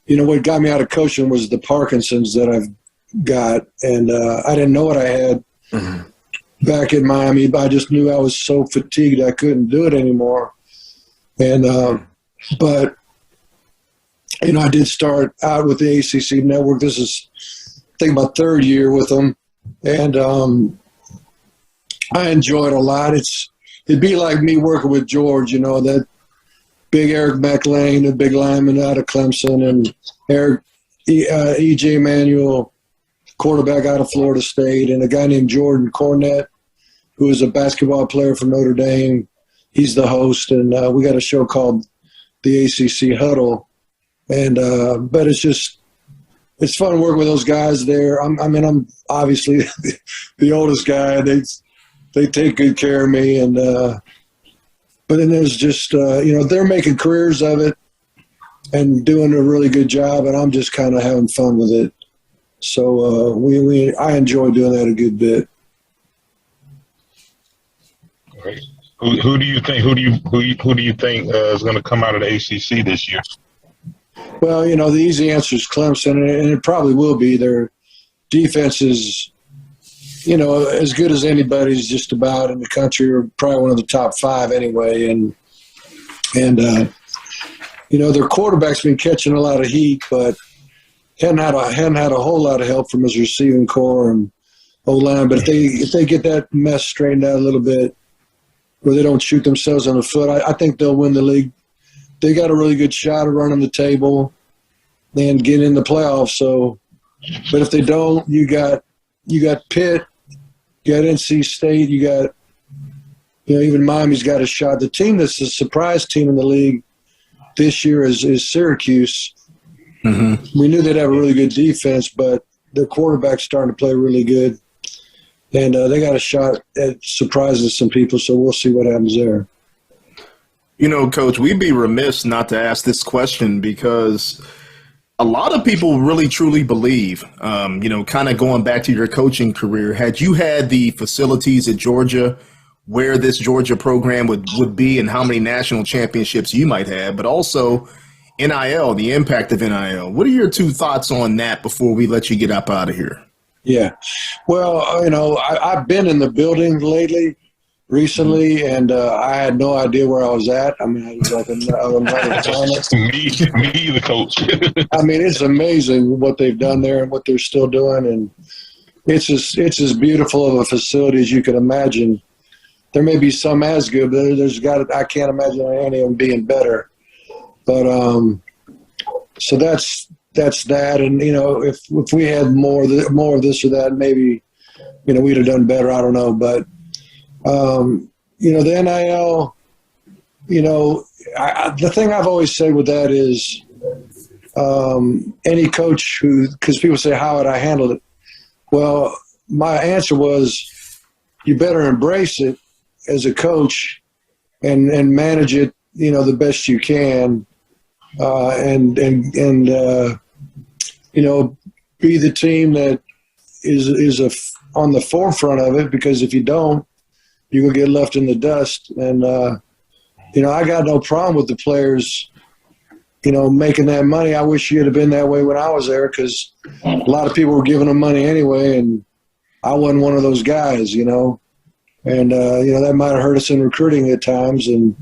what got me out of coaching was the Parkinson's that I've got, and I didn't know what I had back in Miami, but I just knew I was so fatigued I couldn't do it anymore. And but I did start out with the ACC network. This is, I think, my 3rd year with them, and I enjoyed it a lot. It'd be like me working with George, that big Eric McLean, the big lineman out of Clemson, and Eric E.J. Manuel. quarterback out of Florida State, and a guy named Jordan Cornett, who is a basketball player from Notre Dame. He's the host, and we got a show called the ACC Huddle. And but it's fun working with those guys there. I'm obviously the oldest guy. They take good care of me, and but then there's just they're making careers of it and doing a really good job, and I'm just kind of having fun with it. So I enjoy doing that a good bit. Great. Who do you think is going to come out of the ACC this year? Well, the easy answer is Clemson, and it probably will be. Their defense is, as good as anybody's just about in the country, or probably one of the top 5 anyway. And their quarterback's been catching a lot of heat, but hadn't had a whole lot of help from his receiving core and O-line. But if they get that mess straightened out a little bit, where they don't shoot themselves on the foot, I think they'll win the league. They got a really good shot of running the table and getting in the playoffs. So, but if they don't, you got Pitt, you got NC State, you got even Miami's got a shot. The team that's the surprise team in the league this year is Syracuse. Mm-hmm. We knew they'd have a really good defense, but their quarterback's starting to play really good. And they got a shot at surprising some people, so we'll see what happens there. Coach, we'd be remiss not to ask this question because a lot of people really truly believe, kind of going back to your coaching career, had you had the facilities at Georgia where this Georgia program would be and how many national championships you might have, but also NIL, the impact of NIL. What are your 2 thoughts on that before we let you get up out of here? Yeah. Well, I've been in the building recently, and I had no idea where I was at. I mean, I was like another planet. Me, the coach. I mean, it's amazing what they've done there and what they're still doing, and it's as beautiful of a facility as you can imagine. There may be some as good, but I can't imagine any of them being better. But so that's that, and if we had more of this or that, maybe we'd have done better. I don't know, but the NIL, the thing I've always said with that is any coach because people say, how would I handle it? Well, my answer was, you better embrace it as a coach and manage it, the best you can, and be the team that is on the forefront of it, because if you don't, you will get left in the dust. And, I got no problem with the players, making that money. I wish you'd have been that way when I was there, because a lot of people were giving them money anyway, and I wasn't one of those guys, and, that might have hurt us in recruiting at times. And,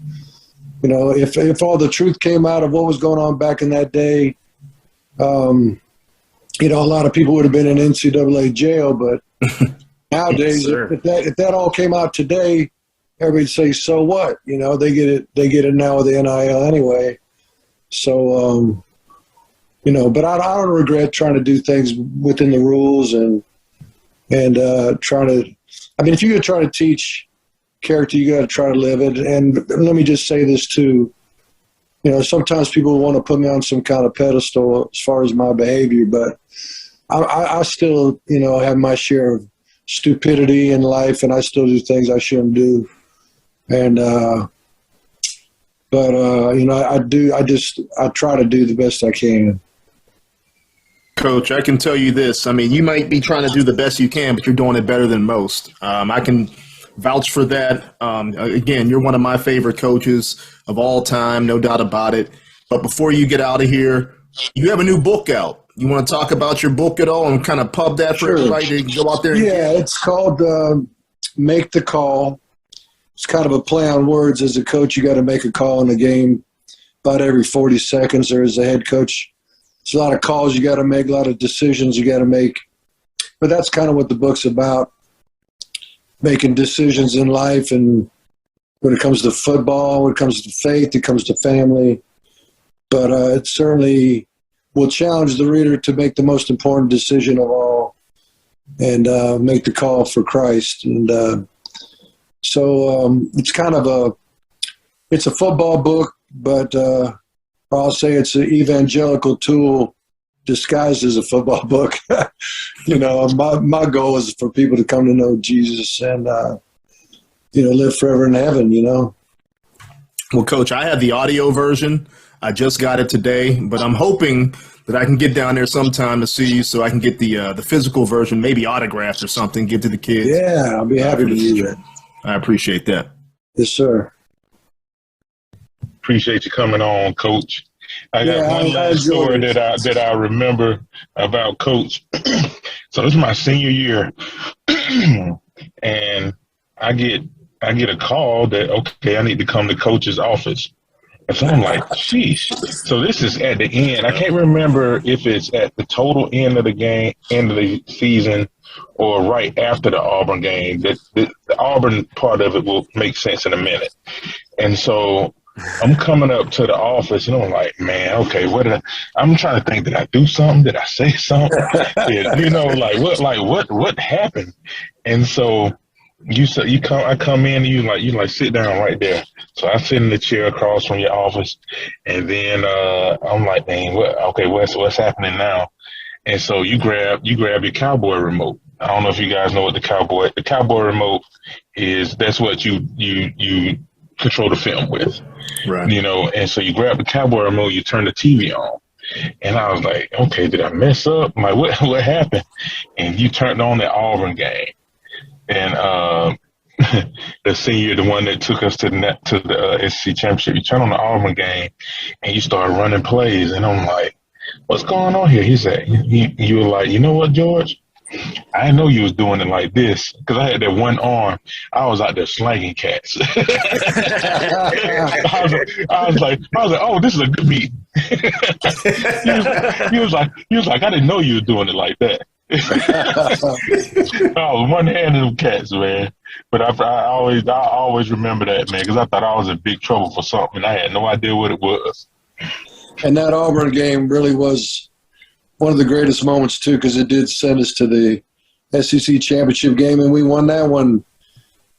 if all the truth came out of what was going on back in that day, a lot of people would have been in NCAA jail, but nowadays, if that all came out today, everybody'd say, so what? They get it now with the NIL anyway. So, but I don't regret trying to do things within the rules and trying to. I mean, if you're trying to teach character, you got to try to live it. And let me just say this too. Sometimes people want to put me on some kind of pedestal as far as my behavior, but I still, have my share of stupidity in life, and I still do things I shouldn't do. And, I try to do the best I can. Coach, I can tell you this. I mean, you might be trying to do the best you can, but you're doing it better than most. I can vouch for that. Again, you're one of my favorite coaches of all time, no doubt about it. But before you get out of here, you have a new book out. You want to talk about your book at all and kind of pub that for everybody to go out there? It's called Make the Call. It's kind of a play on words. As a coach, you got to make a call in the game about every 40 seconds, or as a head coach. It's a lot of calls you got to make, a lot of decisions you got to make. But that's kind of what the book's about, making decisions in life. And when it comes to football, when it comes to faith, it comes to family. But it certainly will challenge the reader to make the most important decision of all, and make the call for Christ. And so it's kind of it's a football book, but I'll say it's an evangelical tool disguised as a football book. My goal is for people to come to know Jesus and, live forever in heaven, Well, Coach, I have the audio version. I just got it today, but I'm hoping that I can get down there sometime to see you so I can get the physical version, maybe autographed or something, give to the kids. Yeah, I'll be happy to do that. I appreciate that. Yes, sir. Appreciate you coming on, Coach. I got one last story that I remember about Coach. So this is my senior year, and I get a call that, okay, I need to come to Coach's office. And so I'm like, sheesh. So this is at the end. I can't remember if it's at the total end of the game, end of the season, or right after the Auburn game. The Auburn part of it will make sense in a minute. And so I'm coming up to the office, and I'm like, man, okay, I'm trying to think, did I do something? Did I say something? What happened? And so I come in, and you like sit down right there. So I sit in the chair across from your office, and then I'm like, dang, what's happening now? And so you grab your Cowboy remote. I don't know if you guys know what the Cowboy remote is. That's what you control the film with, right? And so you grab the Cowboy remote, you turn the TV on, and I was like, okay, did I mess up? I'm like, what happened? And you turned on the Auburn game, and the senior, the one that took us to the SEC championship, you turn on the Auburn game, and you start running plays, and I'm like, what's going on here? He said, you were like, you know what, George? I didn't know you was doing it like this, because I had that one arm. I was out there slanging cats. I was like, oh, this is a good meeting. he was like, I didn't know you were doing it like that. I was one-handed them cats, man. But I always remember that, man, because I thought I was in big trouble for something. I had no idea what it was. And that Auburn game really was one of the greatest moments, too, because it did send us to the SEC championship game, and we won that one,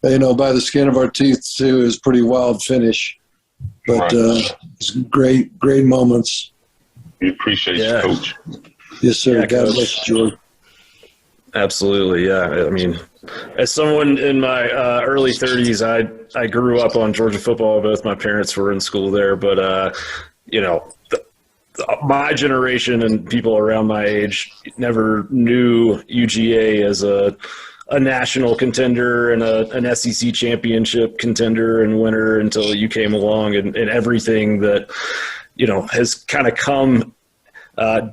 by the skin of our teeth, too. It was a pretty wild finish. But it's great moments. We appreciate you, Coach. Yes, sir. Yeah, God bless you, George. Absolutely, yeah. I mean, as someone in my early 30s, I grew up on Georgia football. Both my parents were in school there, but, my generation and people around my age never knew UGA as a national contender and an SEC championship contender and winner until you came along, and everything that, has kind of come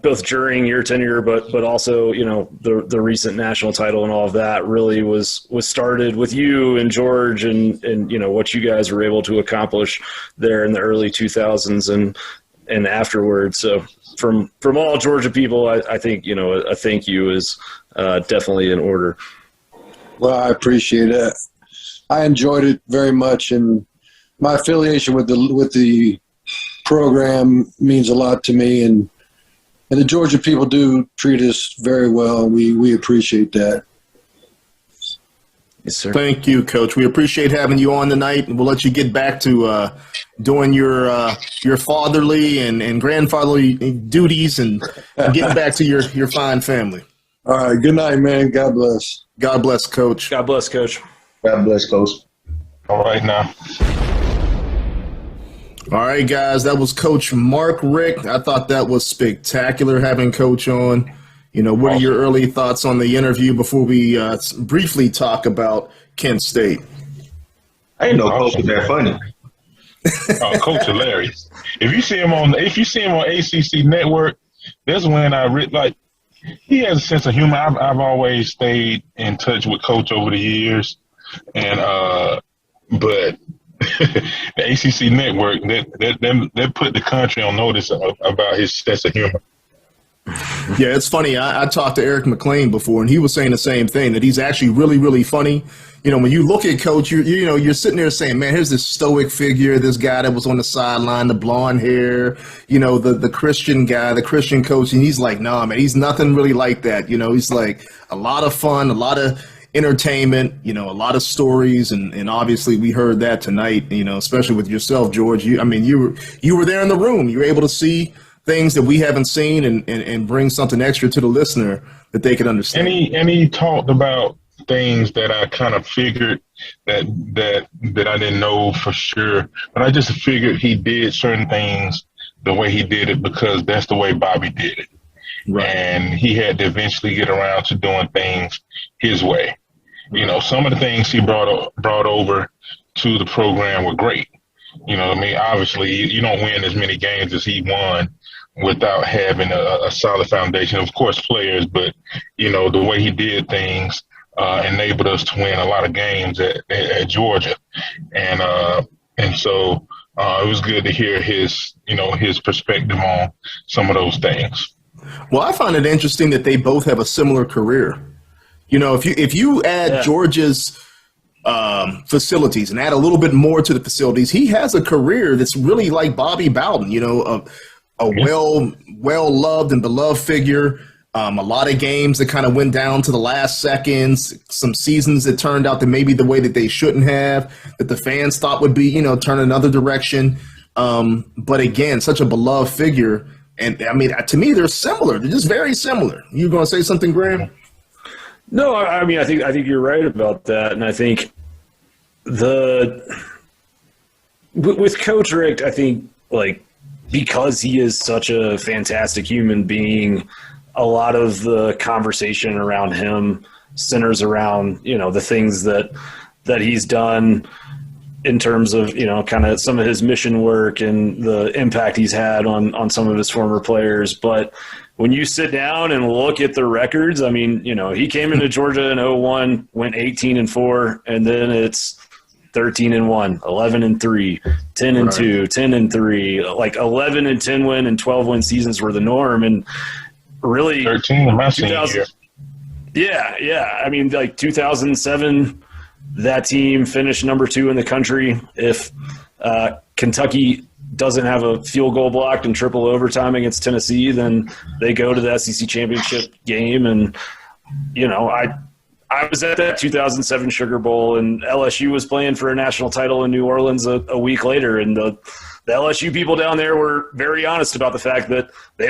both during your tenure, but also, the recent national title and all of that really was started with you and George and what you guys were able to accomplish there in the early 2000s and afterwards. So from all Georgia people, I think, a thank you is definitely in order. Well, I appreciate it. I enjoyed it very much, and my affiliation with the program means a lot to me, and the Georgia people do treat us very well. We appreciate that. Yes, sir. Thank you, Coach. We appreciate having you on tonight, and we'll let you get back to doing your fatherly and grandfatherly duties and getting back to your fine family. All right. Good night, man. God bless. God bless, Coach. God bless, Coach. God bless, Coach. All right, now. All right, guys, that was Coach Mark Richt. I thought that was spectacular having Coach on. What are your early thoughts on the interview before we briefly talk about Kent State? I didn't know Coach was that funny. Oh, Coach hilarious. If you see him on ACC Network, that's when he has a sense of humor. I've always stayed in touch with Coach over the years, and but the ACC Network that put the country on notice about his sense of humor. Yeah, it's funny. I talked to Eric McLean before, and he was saying the same thing, that he's actually really, really funny. You know, when you look at Coach, you're sitting there saying, man, here's this stoic figure, this guy that was on the sideline, the blonde hair, you know, the Christian guy, the Christian coach, and he's like, nah, man, he's nothing really like that. You know, he's like a lot of fun, a lot of entertainment, you know, a lot of stories, and obviously we heard that tonight, you know, especially with yourself, George. You were there in the room. You were able to see things that we haven't seen and bring something extra to the listener that they can understand. And he talked about things that I kind of figured that I didn't know for sure, but I just figured he did certain things the way he did it because that's the way Bobby did it. Right. And he had to eventually get around to doing things his way. You know, some of the things he brought over to the program were great. You know what I mean? Obviously, you don't win as many games as he won without having a solid foundation, of course, players, but, you know, the way he did things enabled us to win a lot of games at Georgia. And so it was good to hear his perspective on some of those things. Well, I find it interesting that they both have a similar career. You know, if you add Georgia's facilities and add a little bit more to the facilities, he has a career that's really like Bobby Bowden, you know, a well-loved and beloved figure. A lot of games that kind of went down to the last seconds, some seasons that turned out that maybe the way that they shouldn't have, that the fans thought would be, you know, turn another direction. But again, such a beloved figure. And I mean, to me, they're similar. They're just very similar. You going to say something, Graham? No, I mean, I think you're right about that. And I think with Coach Richt, I think, like, because he is such a fantastic human being, a lot of the conversation around him centers around, you know, the things that he's done in terms of, you know, kind of some of his mission work and the impact he's had on some of his former players. But when you sit down and look at the records, I mean, you know, he came into Georgia in 2001, went 18-4, and then it's 13-1, 11-3, 10-2, 10-3, like 11-10 win and 12 win seasons were the norm. And really 13 in my senior year. Yeah. I mean, like 2007, that team finished number 2 in the country. If Kentucky doesn't have a field goal blocked in triple overtime against Tennessee, then they go to the SEC championship game. And, you know, I was at that 2007 Sugar Bowl, and LSU was playing for a national title in New Orleans a week later. And the LSU people down there were very honest about the fact that they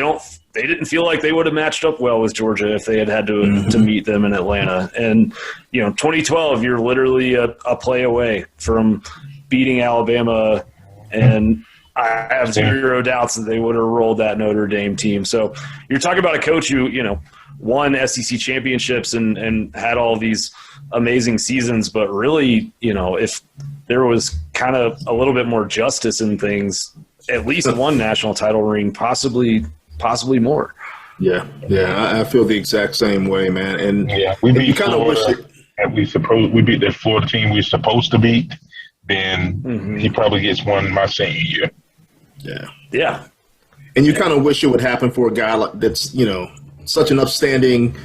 didn't feel like they would have matched up well with Georgia if they had to meet them in Atlanta. And, you know, 2012, you're literally a play away from beating Alabama, and I have zero doubts that they would have rolled that Notre Dame team. So you're talking about a coach who, you know, won SEC championships and had all these amazing seasons, but really, you know, if there was kind of a little bit more justice in things, at least one national title ring, possibly more. Yeah, I feel the exact same way, man. And we beat Florida, and we beat the Florida team we were supposed to beat. Then he probably gets one my senior year. Yeah. And you kind of wish it would happen for a guy that's, you know, such an upstanding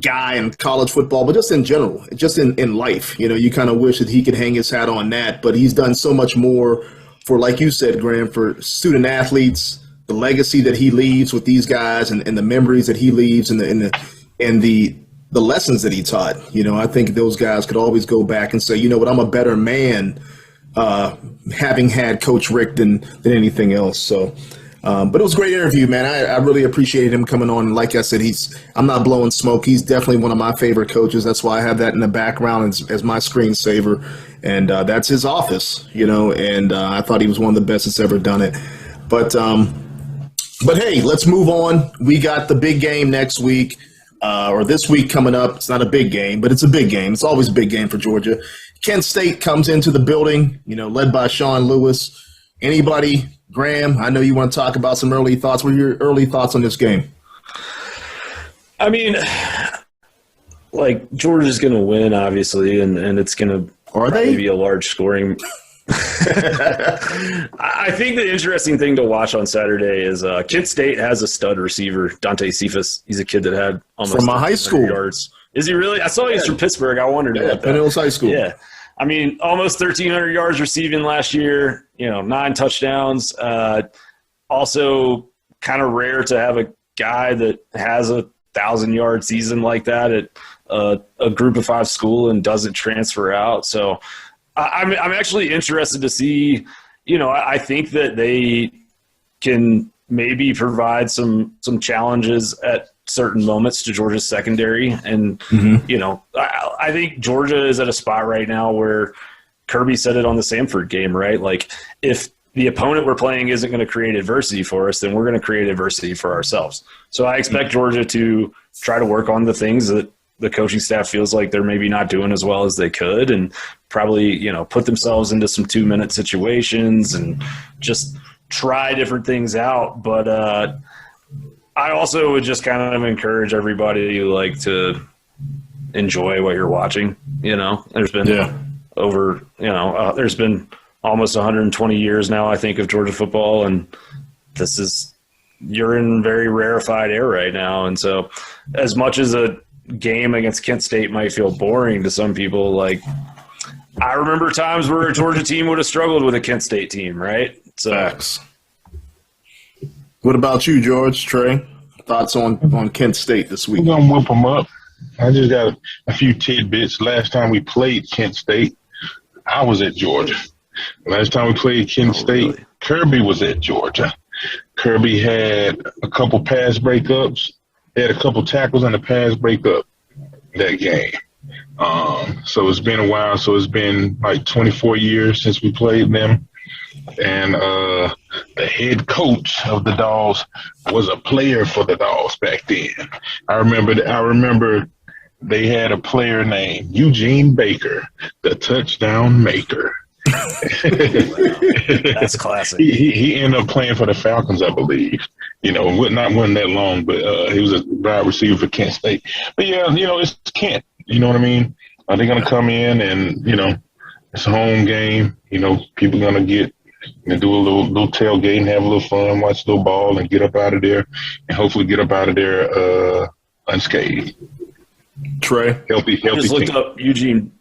guy in college football, but just in general, just in life, you know, you kind of wish that he could hang his hat on that. But he's done so much more for, like you said, Graham, for student athletes, the legacy that he leaves with these guys, and the memories that he leaves, and the lessons that he taught. You know, I think those guys could always go back and say, you know what, I'm a better man having had Coach Richt than anything else. So, but it was a great interview, man. I really appreciated him coming on. And like I said, I'm not blowing smoke. He's definitely one of my favorite coaches. That's why I have that in the background as my screensaver. And that's his office, you know, and I thought he was one of the best that's ever done it. But hey, let's move on. We got the big game next week, or this week coming up. It's not a big game, but it's a big game. It's always a big game for Georgia. Kent State comes into the building, you know, led by Sean Lewis. Anybody, Graham, I know you want to talk about some early thoughts. What are your early thoughts on this game? I mean, like, Georgia's going to win, obviously, and it's going to be a large scoring. I think the interesting thing to watch on Saturday is Kent State has a stud receiver, Dante Cephas. He's a kid that had almost from my high school yards. Is he really? I saw he's from Pittsburgh. I wondered about that. Penn Hills High School. Yeah. I mean, almost 1,300 yards receiving last year, 9 touchdowns. Also kind of rare to have a guy that has a 1,000-yard season like that at a group of 5 school and doesn't transfer out. So I'm actually interested to see, I think that they can maybe provide some challenges at certain moments to Georgia's secondary. And, I think Georgia is at a spot right now where Kirby said it on the Sanford game, right? Like, if the opponent we're playing isn't going to create adversity for us, then we're going to create adversity for ourselves. So I expect Georgia to try to work on the things that the coaching staff feels like they're maybe not doing as well as they could, and probably, put themselves into some 2-minute situations and just try different things out. But I also would just kind of encourage everybody to enjoy what you're watching. There's been there's been almost 120 years now, I think, of Georgia football, and you're in very rarefied air right now. And so as much as a game against Kent State might feel boring to some people, I remember times where a Georgia team would have struggled with a Kent State team, right? So facts. What about you, George, Trey? Thoughts on Kent State this week? We're going to whip them up. I just got a few tidbits. Last time we played Kent State, I was at Georgia. Last time we played Kent State, really? Kirby was at Georgia. Kirby had a couple pass breakups. They had a couple tackles and a pass breakup that game. So it's been a while. So it's been like 24 years since we played them. And the head coach of the Dogs was a player for the Dogs back then. I remember they had a player named Eugene Baker, the touchdown maker. That's classic. He ended up playing for the Falcons, I believe. Not one that long, but he was a wide receiver for Kent State. But yeah, it's Kent. You know what I mean? They're going to come in and, it's a home game. People going to get do a little tailgate and have a little fun, watch a little ball, and get up out of there, and hopefully get up out of there unscathed. Trey, healthy. I just looked up Eugene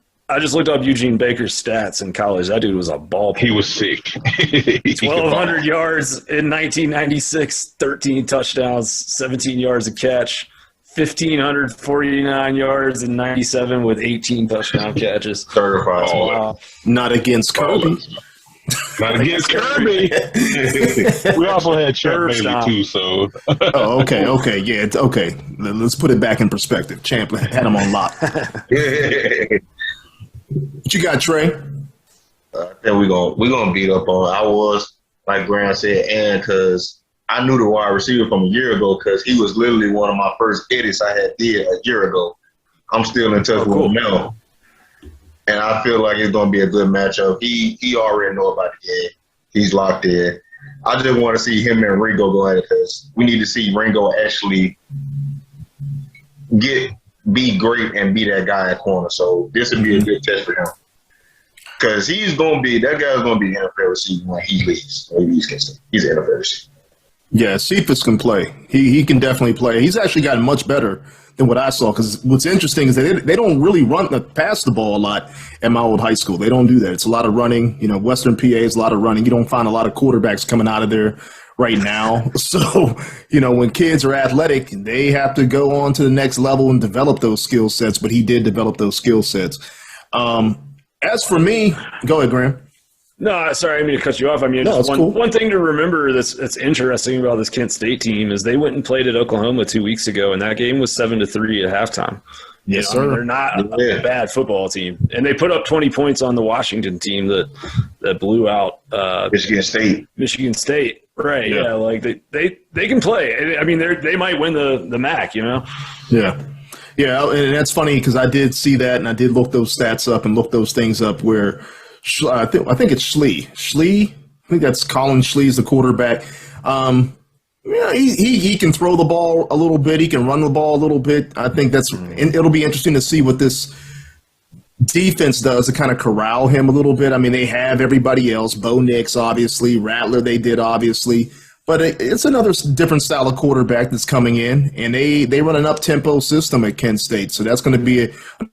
Baker's stats in college. That dude was a ball player. He was sick. 1,200 yards in 1996, 13 touchdowns, 17 yards a catch. 1,549 yards in 97 with 18 touchdown catches. Certified. Wow. Not against Kirby. Not against Kirby. We also had Champ Bailey too, so. Okay. Yeah, it's okay. Let's put it back in perspective. Champ had him on lock. What you got, Trey? Then we're gonna beat up on. I was, like Graham said, and because I knew the wide receiver from a year ago, because he was literally one of my first edits I had did a year ago. I'm still in touch with him now, and I feel like it's gonna be a good matchup. He already know about the game. He's locked in. I just want to see him and Ringo go at it, because we need to see Ringo actually be great and be that guy at corner. So this would be a good test for him, because that guy's gonna be NFL receiver when he leaves. He's an NFL receiver. Yeah, Cephas can play. He can definitely play. He's actually gotten much better than what I saw, because what's interesting is that they don't really pass the ball a lot at my old high school. They don't do that. It's a lot of running. Western PA is a lot of running. You don't find a lot of quarterbacks coming out of there right now. So, when kids are athletic, they have to go on to the next level and develop those skill sets, but he did develop those skill sets. As for me, go ahead, Graham. No, sorry, I didn't mean to cut you off. I mean, cool. One thing to remember that's interesting about this Kent State team is they went and played at Oklahoma 2 weeks ago, and that game was 7-3 at halftime. Yes, sir. They're not a bad football team, and they put up 20 points on the Washington team that blew out Michigan State. Right? Yeah, they can play. I mean, they might win the MAC. Yeah. Yeah, and that's funny, because I did see that, and I did look those stats up and look those things up where I think it's Schlee. I think that's Colin Schlee's the quarterback. He can throw the ball a little bit. He can run the ball a little bit. I think and it'll be interesting to see what this defense does to kind of corral him a little bit. I mean, they have everybody else, Bo Nix, obviously, Rattler, they did, obviously. But it's another different style of quarterback that's coming in, and they run an up-tempo system at Kent State, so that's going to be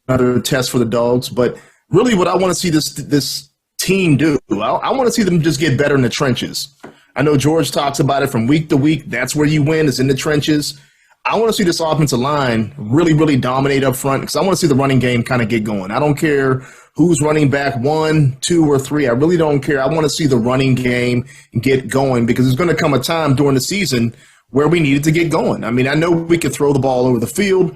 another test for the Dogs. But really what I want to see this team do, I want to see them just get better in the trenches. I know George talks about it from week to week. That's where you win, is in the trenches. I want to see this offensive line really, really dominate up front because I want to see the running game kind of get going. I don't care who's running back 1, 2, or 3. I really don't care. I want to see the running game get going because there's going to come a time during the season where we needed to get going. I mean, I know we could throw the ball over the field,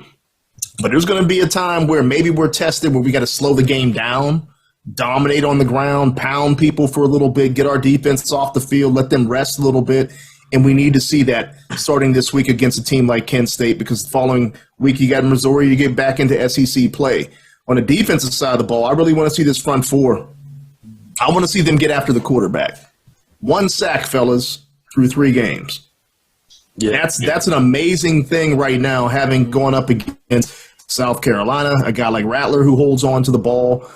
but there's going to be a time where maybe we're tested where we got to slow the game down, dominate on the ground, pound people for a little bit, get our defense off the field, let them rest a little bit. And we need to see that starting this week against a team like Kent State because the following week you got Missouri, you get back into SEC play. On the defensive side of the ball, I really want to see this front four. I want to see them get after the quarterback. 1 sack, fellas, through 3 games. Yeah, that's an amazing thing right now, having gone up against South Carolina, a guy like Rattler who holds on to the ball.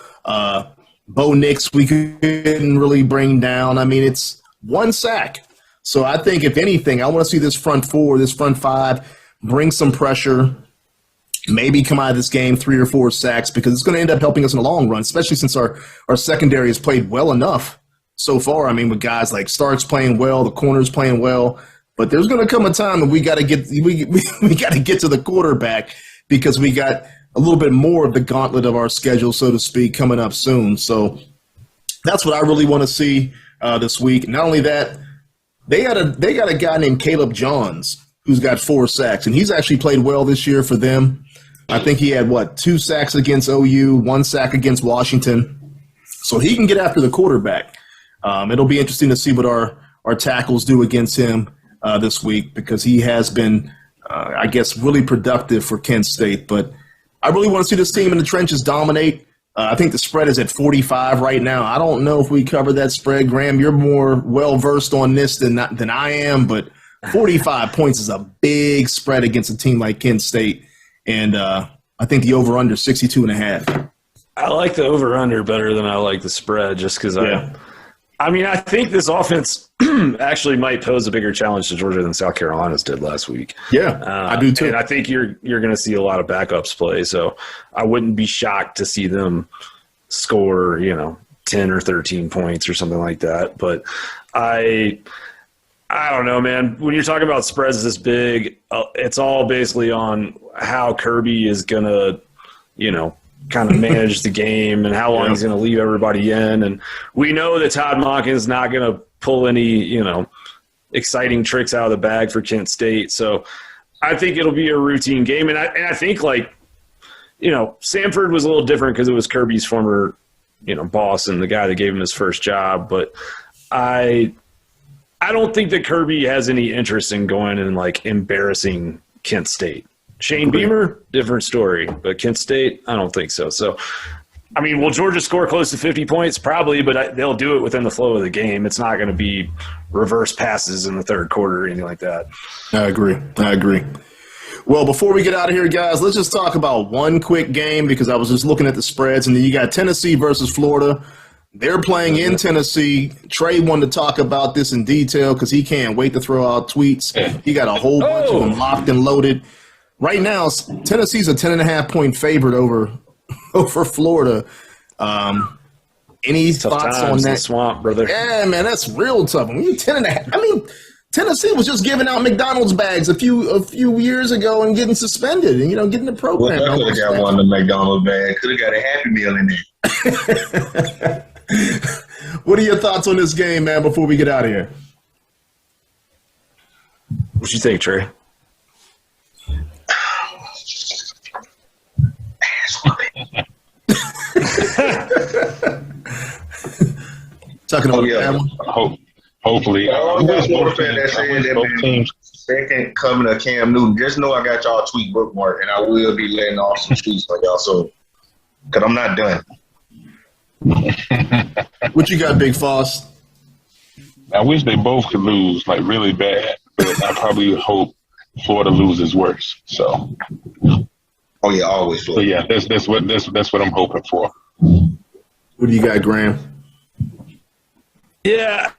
Bo Nix we couldn't really bring down. I mean, it's 1 sack. So I think, if anything, I want to see this front four, this front 5, bring some pressure, maybe come out of this game 3 or 4 sacks because it's going to end up helping us in the long run, especially since our secondary has played well enough so far. I mean, with guys like Starks playing well, the corners playing well. But there's going to come a time when we got to get we got to get to the quarterback because we got a little bit more of the gauntlet of our schedule, so to speak, coming up soon. So that's what I really want to see this week. Not only that, they got a guy named Caleb Johns who's got 4 sacks, and he's actually played well this year for them. I think he had, 2 sacks against OU, 1 sack against Washington. So he can get after the quarterback. It'll be interesting to see what our tackles do against him this week because he has been, I guess, really productive for Kent State. But I really want to see this team in the trenches dominate. I think the spread is at 45 right now. I don't know if we cover that spread. Graham, you're more well-versed on this than I am, but 45 points is a big spread against a team like Kent State. And I think the over-under 62.5. I like the over-under better than I like the spread just because I think this offense actually might pose a bigger challenge to Georgia than South Carolina's did last week. Yeah, I do too. And I think you're going to see a lot of backups play, so I wouldn't be shocked to see them score, 10 or 13 points or something like that. But I don't know, man. When you're talking about spreads this big, it's all basically on how Kirby is going to, kind of manage the game and how long he's going to leave everybody in. And we know that Todd Monken's not going to pull any, exciting tricks out of the bag for Kent State. So I think it'll be a routine game. And I think, Sanford was a little different because it was Kirby's former, boss and the guy that gave him his first job. But I don't think that Kirby has any interest in going and, embarrassing Kent State. Shane Beamer, different story. But Kent State, I don't think so. So, will Georgia score close to 50 points? Probably, but they'll do it within the flow of the game. It's not going to be reverse passes in the third quarter or anything like that. I agree. Well, before we get out of here, guys, let's just talk about one quick game because I was just looking at the spreads, and then you got Tennessee versus Florida. They're playing in Tennessee. Trey wanted to talk about this in detail because he can't wait to throw out tweets. He got a whole bunch of them locked and loaded. Right now, Tennessee's a 10.5-point favorite over Florida. Any tough thoughts on that? In the swamp, brother. Yeah, man, that's real tough. 10.5. Tennessee was just giving out McDonald's bags a few years ago and getting suspended and getting the program. Well, I could have got one of the McDonald's bags. Could have got a Happy Meal in there. What are your thoughts on this game, man, before we get out of here? What you think, Trey? Talking about that one? Hopefully. Both teams. Second coming to Cam Newton. Just know I got y'all tweet bookmark, and I will be letting off some tweets for y'all. So, because I'm not done. What you got, Big Foss? I wish they both could lose, really bad, but I probably hope Florida loses worse. So. Oh yeah, always Florida. So yeah, that's what I'm hoping for. What do you got, Graham? Yeah,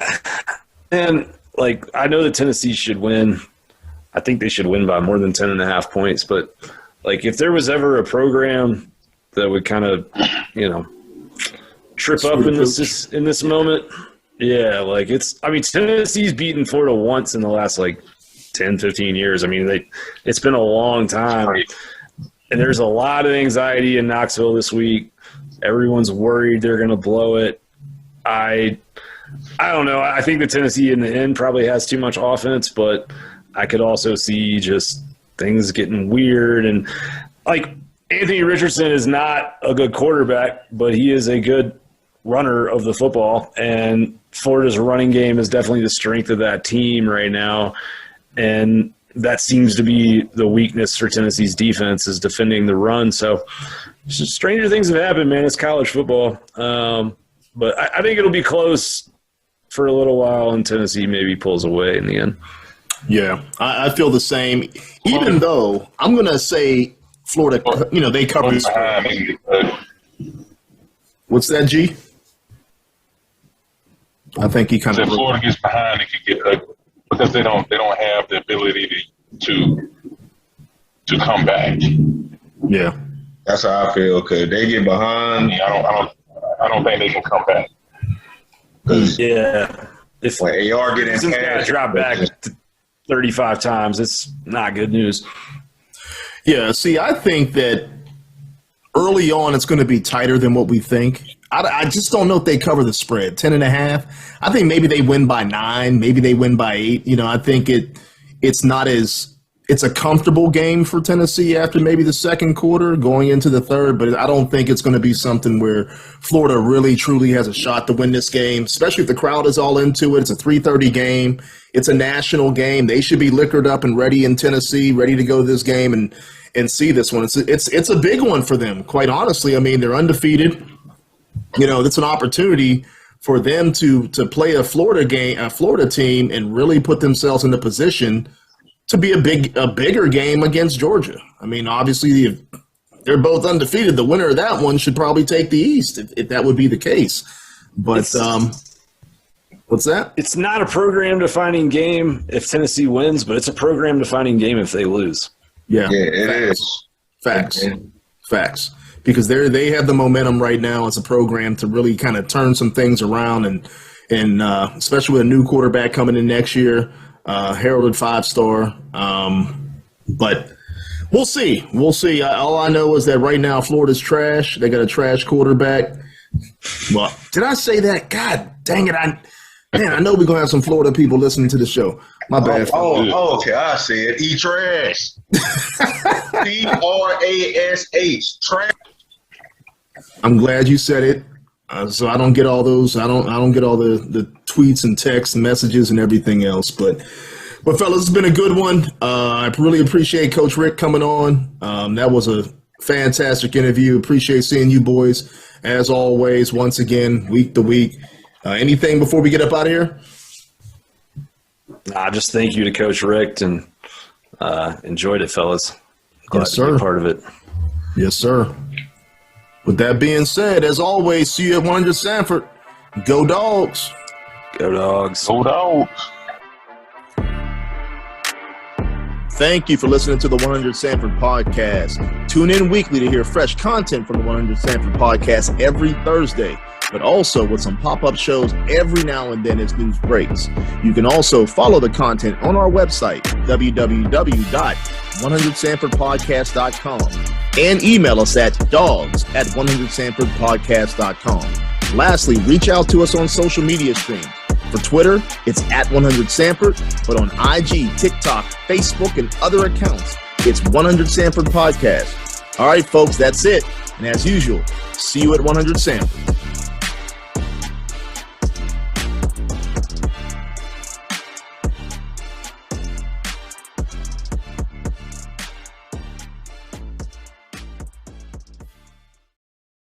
and like I know that Tennessee should win. I think they should win by more than 10.5 points. But like if there was ever a program that would kind of, trip up in this moment, yeah, like Tennessee's beaten Florida once in the last 10, 15 years. I mean, it's been a long time, and there's a lot of anxiety in Knoxville this week. Everyone's worried they're going to blow it. I don't know. I think that Tennessee in the end probably has too much offense, but I could also see just things getting weird. And Anthony Richardson is not a good quarterback, but he is a good runner of the football. And Florida's running game is definitely the strength of that team right now. And that seems to be the weakness for Tennessee's defense is defending the run. So stranger things have happened, man. It's college football. But I think it'll be close for a little while, and Tennessee maybe pulls away in the end. Yeah, I feel the same. Even though I'm going to say Florida, they cover the spread. What's that, G? I think he kind of. If Florida gets behind, it could get ugly because they don't have the ability to come back. Yeah, that's how I feel. Cause they get behind. I don't think they can come back. Yeah, if when AR get in, got drop back 35 times, it's not good news. Yeah, see, I think that early on it's going to be tighter than what we think. I just don't know if they cover the spread, 10.5. I think maybe they win by 9, maybe they win by 8. I think it's a comfortable game for Tennessee after maybe the second quarter going into the third, but I don't think it's going to be something where Florida really truly has a shot to win this game, especially if the crowd is all into it. It's a 3:30 game. It's a national game. They should be liquored up and ready in Tennessee, ready to go to this game and see this one. It's a big one for them, quite honestly. I mean, they're undefeated. It's an opportunity for them to play a Florida team and really put themselves in the position to be a bigger game against Georgia. I mean, obviously, they're both undefeated. The winner of that one should probably take the East if that would be the case. But what's that? It's not a program-defining game if Tennessee wins, but it's a program-defining game if they lose. Yeah, it is. Facts. Because they have the momentum right now as a program to really kind of turn some things around, and especially with a new quarterback coming in next year, heralded 5-star. But we'll see. All I know is that right now Florida's trash. They got a trash quarterback. Well, did I say that? God dang it! I know we're gonna have some Florida people listening to the show. My bad. Oh, okay. I said trash. TRASH. Trash. I'm glad you said it, so I don't get all those. I don't get all the tweets and text messages and everything else. But fellas, it's been a good one. I really appreciate Coach Richt coming on. That was a fantastic interview. Appreciate seeing you boys as always. Once again, week to week. Anything before we get up out of here? Just thank you to Coach Richt and enjoyed it, fellas. Glad to be a part of it. Yes, sir. With that being said, as always, see you at 100 Sanford. Go Dogs. Go Dogs. Go Dogs. Thank you for listening to the 100 Sanford podcast. Tune in weekly to hear fresh content from the 100 Sanford podcast every Thursday, but also with some pop-up shows every now and then as news breaks. You can also follow the content on our website, www.100sanfordpodcast.com, and email us at dogs@100sanfordpodcast.com. Lastly, reach out to us on social media streams. For Twitter, it's at 100 Sanford, but on IG, TikTok, Facebook, and other accounts, it's 100 Sanford Podcast. All right, folks, that's it. And as usual, see you at 100 Sanford.